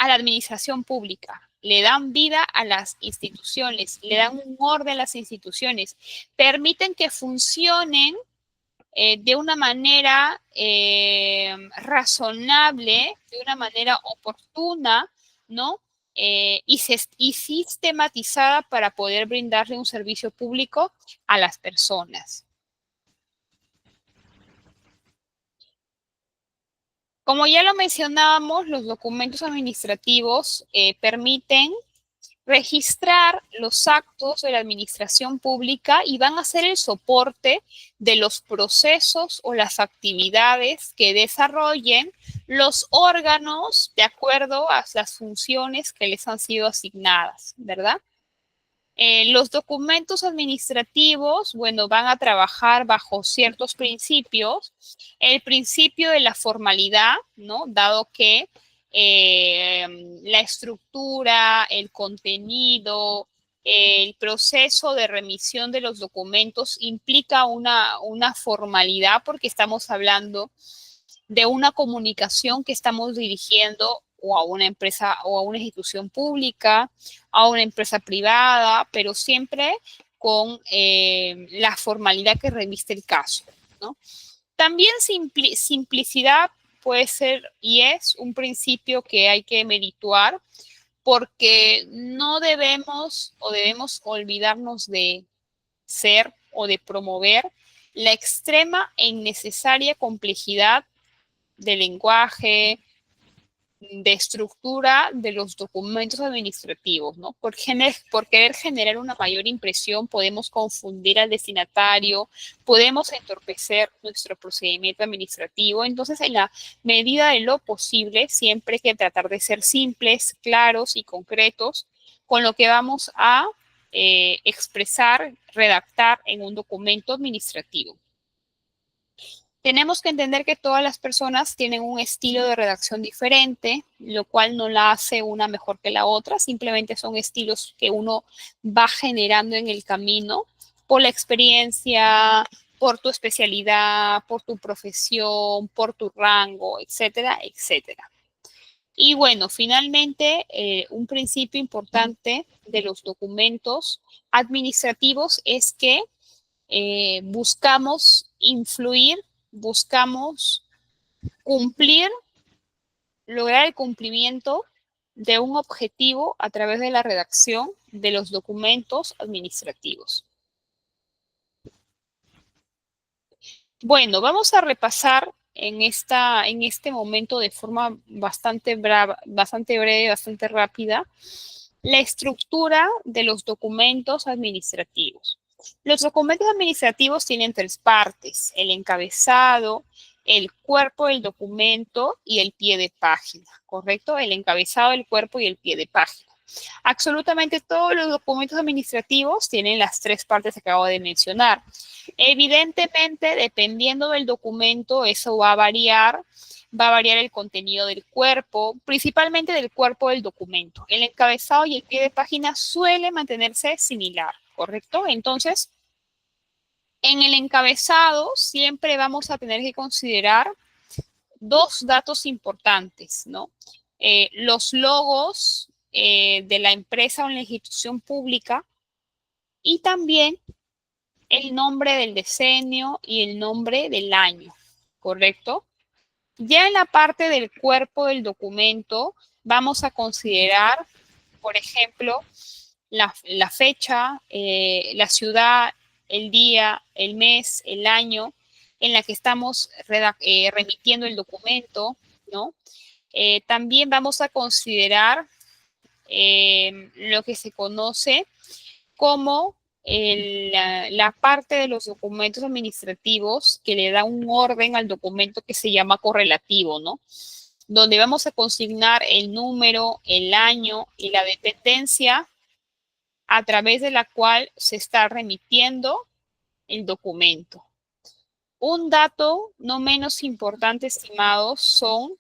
la administración pública, le dan vida a las instituciones, le dan un orden a las instituciones, permiten que funcionen de una manera razonable, de una manera oportuna, ¿no? Y sistematizada para poder brindarle un servicio público a las personas. Como ya lo mencionábamos, los documentos administrativos permiten registrar los actos de la administración pública y van a ser el soporte de los procesos o las actividades que desarrollen los órganos de acuerdo a las funciones que les han sido asignadas, ¿verdad? Los documentos administrativos, bueno, van a trabajar bajo ciertos principios. El principio de la formalidad, ¿no? Dado que la estructura, el contenido, el proceso de remisión de los documentos implica una formalidad porque estamos hablando de una comunicación que estamos dirigiendo o a una empresa o a una institución pública, a una empresa privada, pero siempre con la formalidad que reviste el caso, ¿no? También simplicidad puede ser y es un principio que hay que medituar porque no debemos o debemos olvidarnos de ser o de promover la extrema e innecesaria complejidad del lenguaje, de estructura de los documentos administrativos, ¿no? Por querer generar una mayor impresión, podemos confundir al destinatario, podemos entorpecer nuestro procedimiento administrativo. Entonces, en la medida de lo posible, siempre hay que tratar de ser simples, claros y concretos con lo que vamos a expresar, redactar en un documento administrativo. Tenemos que entender que todas las personas tienen un estilo de redacción diferente, lo cual no la hace una mejor que la otra, simplemente son estilos que uno va generando en el camino por la experiencia, por tu especialidad, por tu profesión, por tu rango, etcétera, etcétera. Y bueno, finalmente, un principio importante de los documentos administrativos es que buscamos influir, buscamos cumplir, lograr el cumplimiento de un objetivo a través de la redacción de los documentos administrativos. Bueno, vamos a repasar en este momento de forma bastante breve, bastante rápida, la estructura de los documentos administrativos. Los documentos administrativos tienen tres partes: el encabezado, el cuerpo del documento y el pie de página, ¿correcto? El encabezado, el cuerpo y el pie de página. Absolutamente todos los documentos administrativos tienen las tres partes que acabo de mencionar. Evidentemente, dependiendo del documento, eso va a variar el contenido del cuerpo, principalmente del cuerpo del documento. El encabezado y el pie de página suele mantenerse similar, ¿correcto? Entonces, en el encabezado siempre vamos a tener que considerar dos datos importantes, ¿no? Los logos de la empresa o la institución pública y también el nombre del decenio y el nombre del año, ¿correcto? Ya en la parte del cuerpo del documento vamos a considerar, por ejemplo, la fecha, la ciudad, el día, el mes, el año en la que estamos remitiendo el documento, ¿no? También vamos a considerar lo que se conoce como la parte de los documentos administrativos que le da un orden al documento que se llama correlativo, ¿no? Donde vamos a consignar el número, el año y la dependencia a través de la cual se está remitiendo el documento. Un dato no menos importante, estimados, son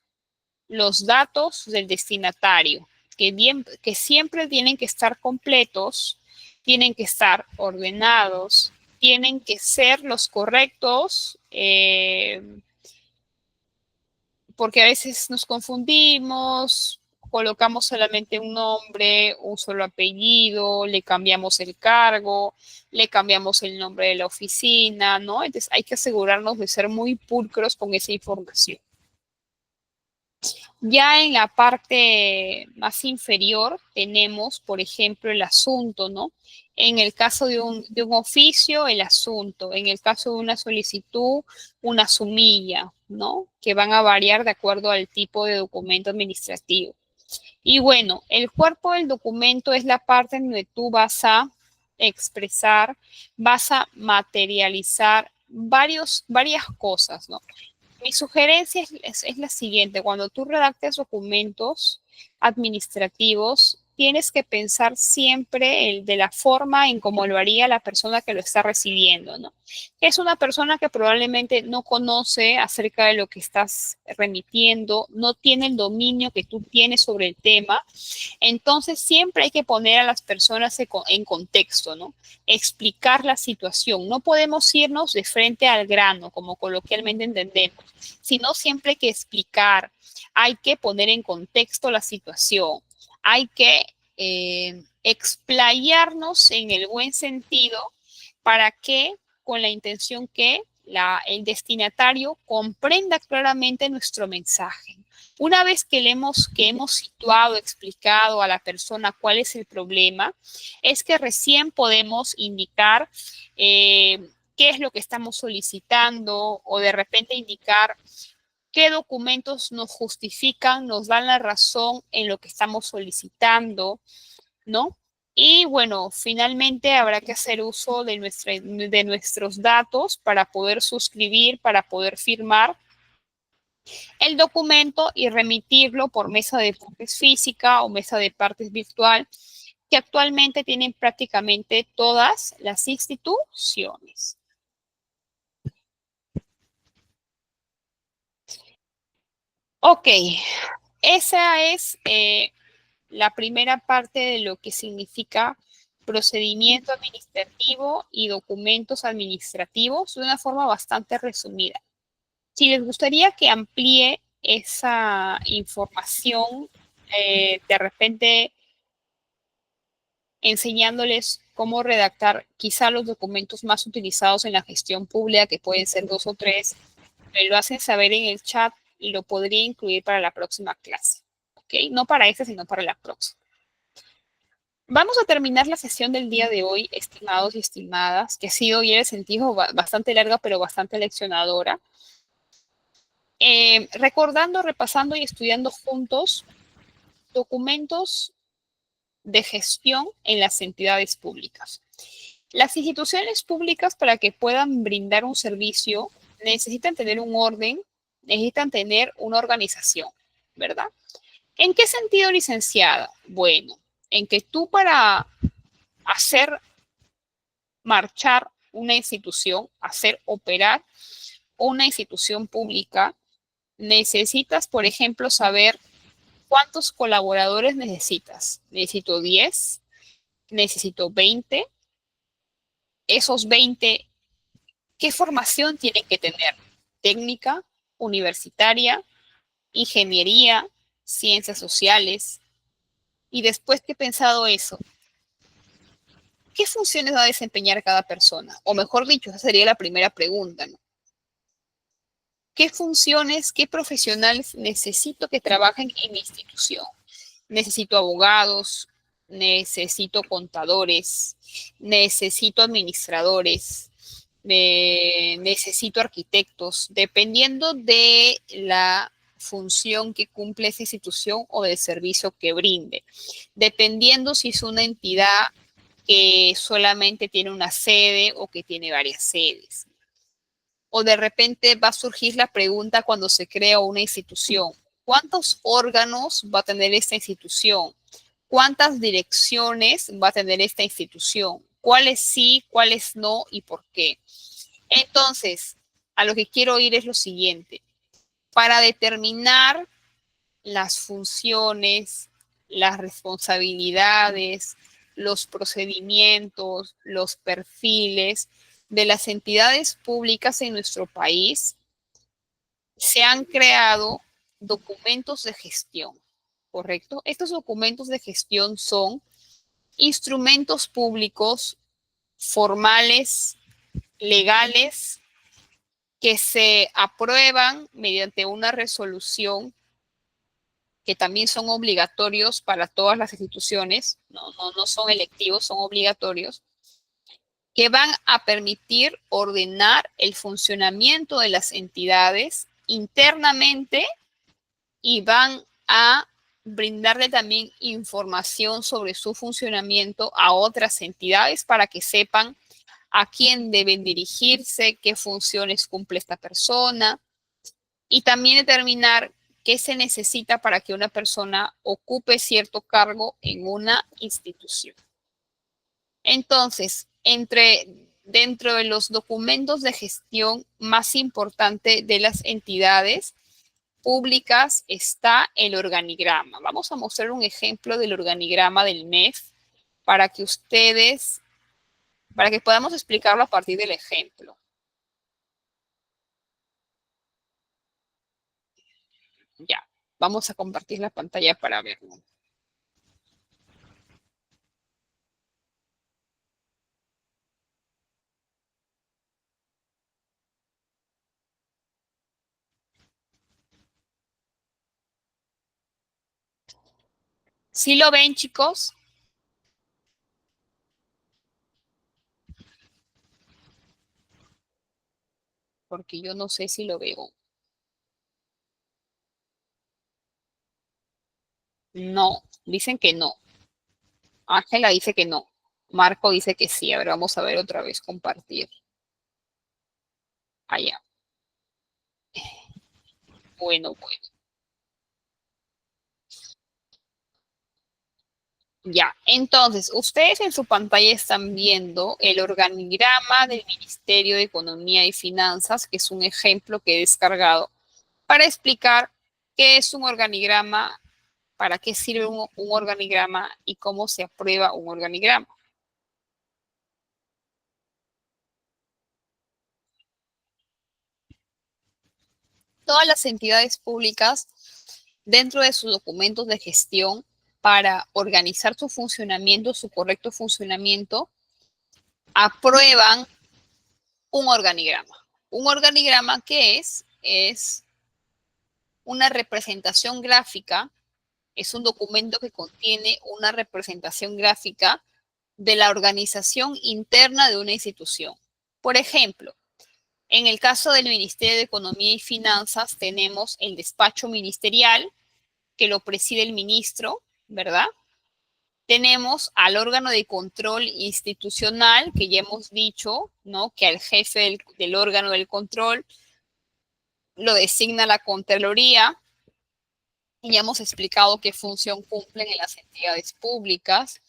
los datos del destinatario, que siempre tienen que estar completos, tienen que estar ordenados, tienen que ser los correctos, porque a veces nos confundimos, colocamos solamente un nombre, un solo apellido, le cambiamos el cargo, le cambiamos el nombre de la oficina, ¿no? Entonces hay que asegurarnos de ser muy pulcros con esa información. Ya en la parte más inferior tenemos, por ejemplo, el asunto, ¿no? En el caso de un oficio, el asunto. En el caso de una solicitud, una sumilla, ¿no? Que van a variar de acuerdo al tipo de documento administrativo. Y bueno, el cuerpo del documento es la parte en donde tú vas a expresar, vas a materializar varias cosas, ¿no? Mi sugerencia es la siguiente: cuando tú redactes documentos administrativos, tienes que pensar siempre de la forma en cómo lo haría la persona que lo está recibiendo, ¿no? Es una persona que probablemente no conoce acerca de lo que estás remitiendo, no tiene el dominio que tú tienes sobre el tema. Entonces, siempre hay que poner a las personas en contexto, ¿no? Explicar la situación. No podemos irnos de frente al grano, como coloquialmente entendemos, sino siempre hay que explicar, hay que poner en contexto la situación. Hay que explayarnos en el buen sentido para que, con la intención que el destinatario comprenda claramente nuestro mensaje. Una vez que hemos situado, explicado a la persona cuál es el problema, es que recién podemos indicar qué es lo que estamos solicitando o de repente indicar qué documentos nos justifican, nos dan la razón en lo que estamos solicitando, ¿no? Y bueno, finalmente habrá que hacer uso de nuestros datos para poder suscribir, para poder firmar el documento y remitirlo por mesa de partes física o mesa de partes virtual, que actualmente tienen prácticamente todas las instituciones. Ok, esa es la primera parte de lo que significa procedimiento administrativo y documentos administrativos de una forma bastante resumida. Si les gustaría que amplíe esa información, de repente enseñándoles cómo redactar quizá los documentos más utilizados en la gestión pública, que pueden ser 2 o 3, me lo hacen saber en el chat y lo podría incluir para la próxima clase. ¿Ok? No para esta, sino para la próxima. Vamos a terminar la sesión del día de hoy, estimados y estimadas, que ha sido, y en el sentido, bastante larga, pero bastante leccionadora. Recordando, repasando y estudiando juntos documentos de gestión en las entidades públicas. Las instituciones públicas, para que puedan brindar un servicio, necesitan tener un orden, necesitan tener una organización, ¿verdad? ¿En qué sentido, licenciada? Bueno, en que tú, para hacer marchar una institución, hacer operar una institución pública, necesitas, por ejemplo, saber cuántos colaboradores necesitas. Necesito 10, necesito 20. Esos 20, ¿qué formación tienen que tener? Técnica, universitaria, ingeniería, ciencias sociales. Y después que he pensado eso, ¿qué funciones va a desempeñar cada persona? O mejor dicho, esa sería la primera pregunta, ¿no? ¿Qué funciones, qué profesionales necesito que trabajen en mi institución? Necesito abogados, necesito contadores, necesito administradores, necesito arquitectos, dependiendo de la función que cumple esa institución o del servicio que brinde, dependiendo si es una entidad que solamente tiene una sede o que tiene varias sedes. O de repente va a surgir la pregunta cuando se crea una institución: ¿cuántos órganos va a tener esta institución? ¿Cuántas direcciones va a tener esta institución? ¿Cuáles sí, cuáles no y por qué? Entonces, a lo que quiero ir es lo siguiente. Para determinar las funciones, las responsabilidades, los procedimientos, los perfiles de las entidades públicas en nuestro país, se han creado documentos de gestión, ¿correcto? Estos documentos de gestión son instrumentos públicos formales, legales, que se aprueban mediante una resolución, que también son obligatorios para todas las instituciones, no son electivos, son obligatorios, que van a permitir ordenar el funcionamiento de las entidades internamente y van a brindarle también información sobre su funcionamiento a otras entidades para que sepan a quién deben dirigirse, qué funciones cumple esta persona, y también determinar qué se necesita para que una persona ocupe cierto cargo en una institución. Entonces, dentro de los documentos de gestión más importantes de las entidades públicas está el organigrama. Vamos a mostrar un ejemplo del organigrama del MEF para que podamos explicarlo a partir del ejemplo. Ya, vamos a compartir la pantalla para verlo. ¿Sí lo ven, chicos? porque yo no sé si lo veo. No, dicen que no. Ángela dice que no. Marco dice que sí. A ver, vamos a ver otra vez, compartir. Allá. Bueno. Ya, entonces, ustedes en su pantalla están viendo el organigrama del Ministerio de Economía y Finanzas, que es un ejemplo que he descargado para explicar qué es un organigrama, para qué sirve un organigrama y cómo se aprueba un organigrama. Todas las entidades públicas, dentro de sus documentos de gestión, para organizar su funcionamiento, su correcto funcionamiento, aprueban un organigrama. Un organigrama, ¿qué es? Es una representación gráfica, es un documento que contiene una representación gráfica de la organización interna de una institución. Por ejemplo, en el caso del Ministerio de Economía y Finanzas tenemos el despacho ministerial, que lo preside el ministro, ¿verdad? Tenemos al órgano de control institucional, que ya hemos dicho, ¿no? Que al jefe del órgano del control lo designa la Contraloría. Y ya hemos explicado qué función cumplen en las entidades públicas.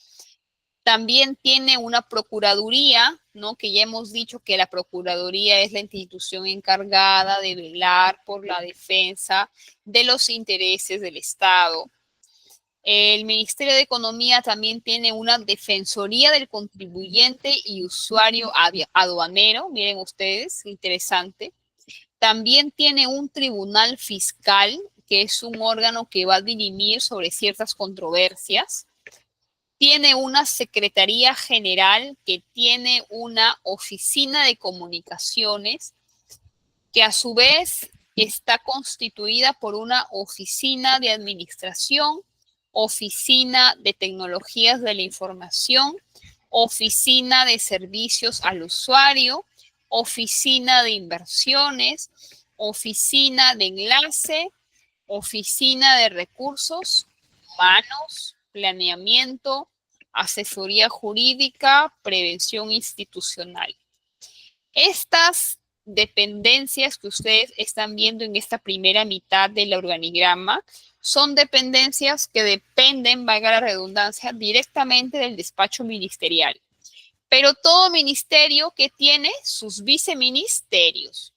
También tiene una procuraduría, ¿no? Que ya hemos dicho que la procuraduría es la institución encargada de velar por la defensa de los intereses del Estado. El Ministerio de Economía también tiene una defensoría del contribuyente y usuario aduanero. Miren ustedes, interesante. También tiene un tribunal fiscal, que es un órgano que va a dirimir sobre ciertas controversias. Tiene una Secretaría General que tiene una oficina de comunicaciones que a su vez está constituida por una oficina de administración, oficina de tecnologías de la información, oficina de servicios al usuario, oficina de inversiones, oficina de enlace, oficina de recursos humanos, planeamiento, asesoría jurídica, prevención institucional. Estas dependencias que ustedes están viendo en esta primera mitad del organigrama son dependencias que dependen, valga la redundancia, directamente del despacho ministerial. Pero todo ministerio que tiene sus viceministerios.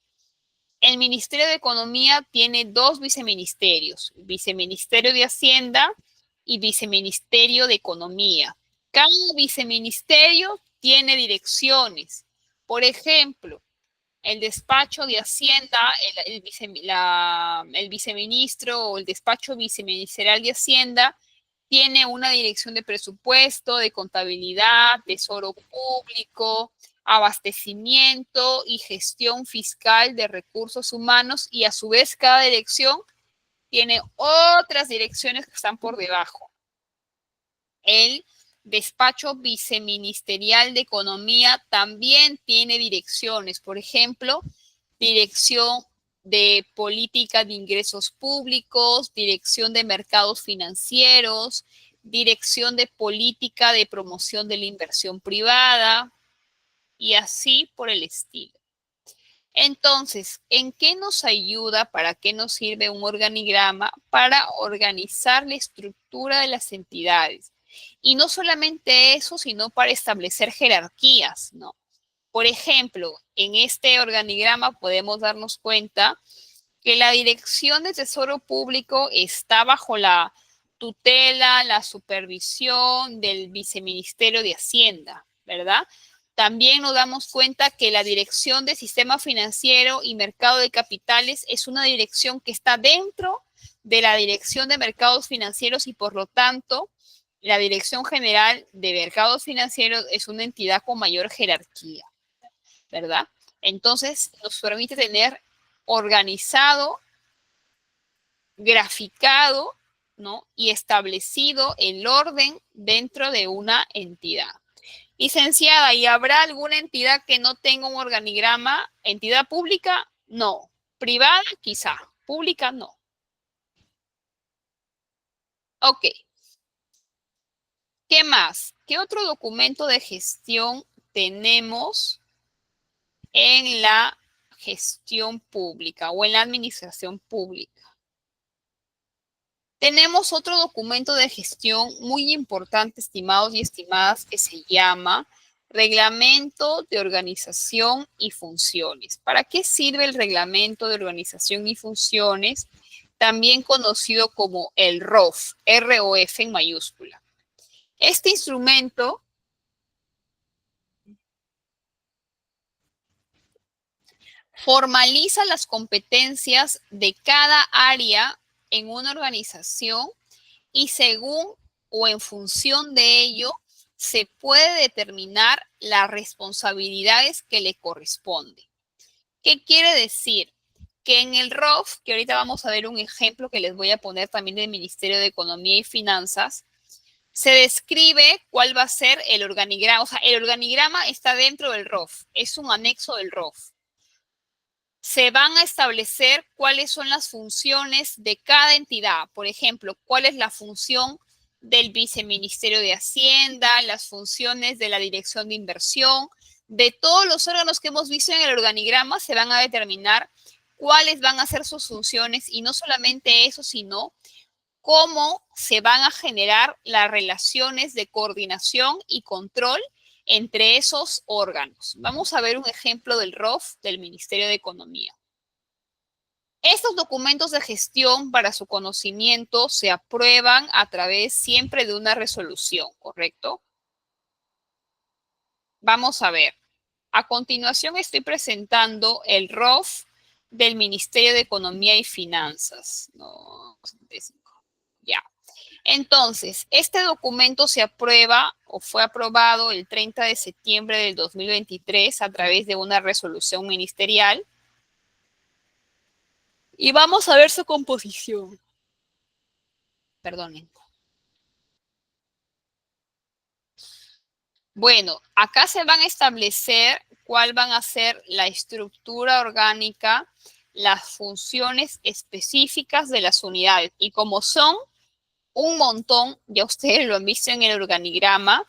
El Ministerio de Economía tiene dos viceministerios, Viceministerio de Hacienda y Viceministerio de Economía. Cada viceministerio tiene direcciones. Por ejemplo, el despacho de Hacienda, el viceministro o el despacho viceministerial de Hacienda tiene una dirección de presupuesto, de contabilidad, tesoro público, abastecimiento y gestión fiscal de recursos humanos, y a su vez cada dirección tiene otras direcciones que están por debajo. El despacho viceministerial de Economía también tiene direcciones, por ejemplo, dirección de política de ingresos públicos, dirección de mercados financieros, dirección de política de promoción de la inversión privada y así por el estilo. Entonces, ¿en qué nos ayuda, para qué nos sirve un organigrama? Para organizar la estructura de las entidades. Y no solamente eso, sino para establecer jerarquías, ¿no? Por ejemplo, en este organigrama podemos darnos cuenta que la Dirección de Tesoro Público está bajo la tutela, la supervisión del Viceministerio de Hacienda, ¿verdad? También nos damos cuenta que la Dirección de Sistema Financiero y Mercado de Capitales es una dirección que está dentro de la Dirección de Mercados Financieros y por lo tanto la Dirección General de Mercados Financieros es una entidad con mayor jerarquía, ¿verdad? Entonces nos permite tener organizado, graficado, ¿no? Y establecido el orden dentro de una entidad. Licenciada, ¿y habrá alguna entidad que no tenga un organigrama? ¿Entidad pública? No. Privada, quizá. Pública, no. Ok. ¿Qué más? ¿Qué otro documento de gestión tenemos en la gestión pública o en la administración pública? Tenemos otro documento de gestión muy importante, estimados y estimadas, que se llama Reglamento de Organización y Funciones. ¿Para qué sirve el Reglamento de Organización y Funciones? También conocido como el ROF, ROF en mayúscula. Este instrumento formaliza las competencias de cada área en una organización y según o en función de ello se puede determinar las responsabilidades que le corresponden. ¿Qué quiere decir? Que en el ROF, que ahorita vamos a ver un ejemplo que les voy a poner también del Ministerio de Economía y Finanzas, se describe cuál va a ser el organigrama. O sea, el organigrama está dentro del ROF, es un anexo del ROF. Se van a establecer cuáles son las funciones de cada entidad. Por ejemplo, cuál es la función del Viceministerio de Hacienda, las funciones de la Dirección de Inversión. De todos los órganos que hemos visto en el organigrama se van a determinar cuáles van a ser sus funciones y no solamente eso, sino cómo se van a generar las relaciones de coordinación y control entre esos órganos. Vamos a ver un ejemplo del ROF del Ministerio de Economía. Estos documentos de gestión, para su conocimiento, se aprueban a través siempre de una resolución, ¿correcto? Vamos a ver. A continuación estoy presentando el ROF del Ministerio de Economía y Finanzas. No, 65. Ya. Entonces, este documento se aprueba o fue aprobado el 30 de septiembre del 2023 a través de una resolución ministerial. Y vamos a ver su composición. Perdonen. Bueno, acá se van a establecer cuál van a ser la estructura orgánica, las funciones específicas de las unidades. Y como son un montón, ya ustedes lo han visto en el organigrama,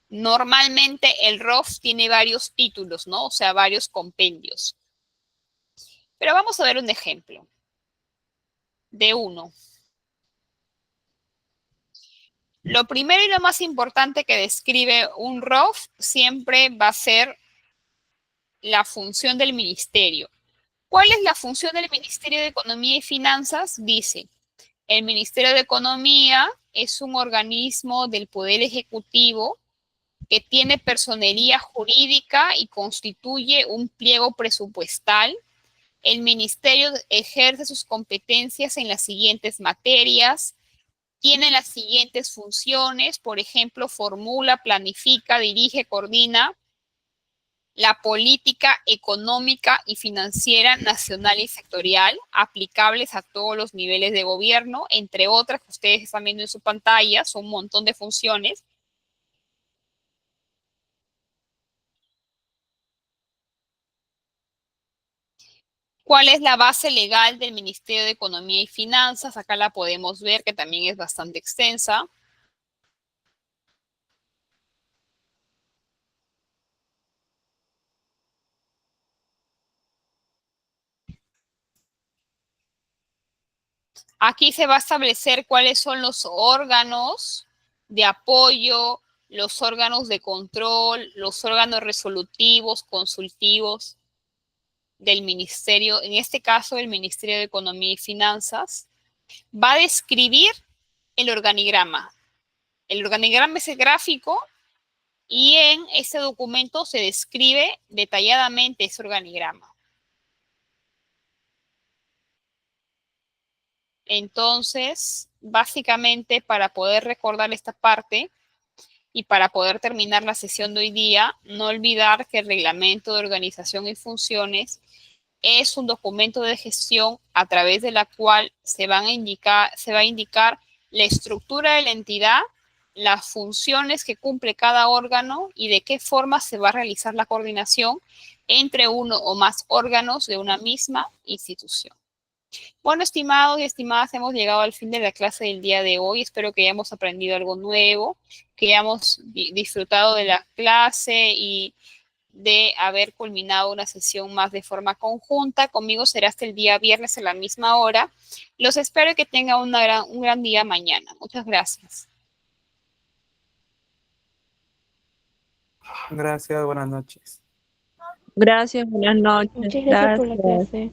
normalmente el ROF tiene varios títulos, ¿no? O sea, varios compendios. Pero vamos a ver un ejemplo de uno. Lo primero y lo más importante que describe un ROF siempre va a ser la función del ministerio. ¿Cuál es la función del Ministerio de Economía y Finanzas? Dice, el Ministerio de Economía es un organismo del Poder Ejecutivo que tiene personería jurídica y constituye un pliego presupuestal. El ministerio ejerce sus competencias en las siguientes materias, tiene las siguientes funciones, por ejemplo, formula, planifica, dirige, coordina la política económica y financiera nacional y sectorial aplicables a todos los niveles de gobierno, entre otras que ustedes están viendo en su pantalla, son un montón de funciones. ¿Cuál es la base legal del Ministerio de Economía y Finanzas? Acá la podemos ver, que también es bastante extensa. Aquí se va a establecer cuáles son los órganos de apoyo, los órganos de control, los órganos resolutivos, consultivos del ministerio, en este caso el Ministerio de Economía y Finanzas. Va a describir el organigrama. El organigrama es el gráfico y en este documento se describe detalladamente ese organigrama. Entonces, básicamente, para poder recordar esta parte y para poder terminar la sesión de hoy día, no olvidar que el Reglamento de Organización y Funciones es un documento de gestión a través de la cual se va a indicar la estructura de la entidad, las funciones que cumple cada órgano y de qué forma se va a realizar la coordinación, entre uno o más órganos de una misma institución. Bueno, estimados y estimadas, hemos llegado al fin de la clase del día de hoy. Espero que hayamos aprendido algo nuevo, que hayamos disfrutado de la clase y de haber culminado una sesión más de forma conjunta. Conmigo será hasta el día viernes a la misma hora. Los espero y que tengan un gran día mañana. Muchas gracias.
Gracias, buenas noches.
Gracias, buenas noches.
Muchas gracias por la
Gracias.
clase.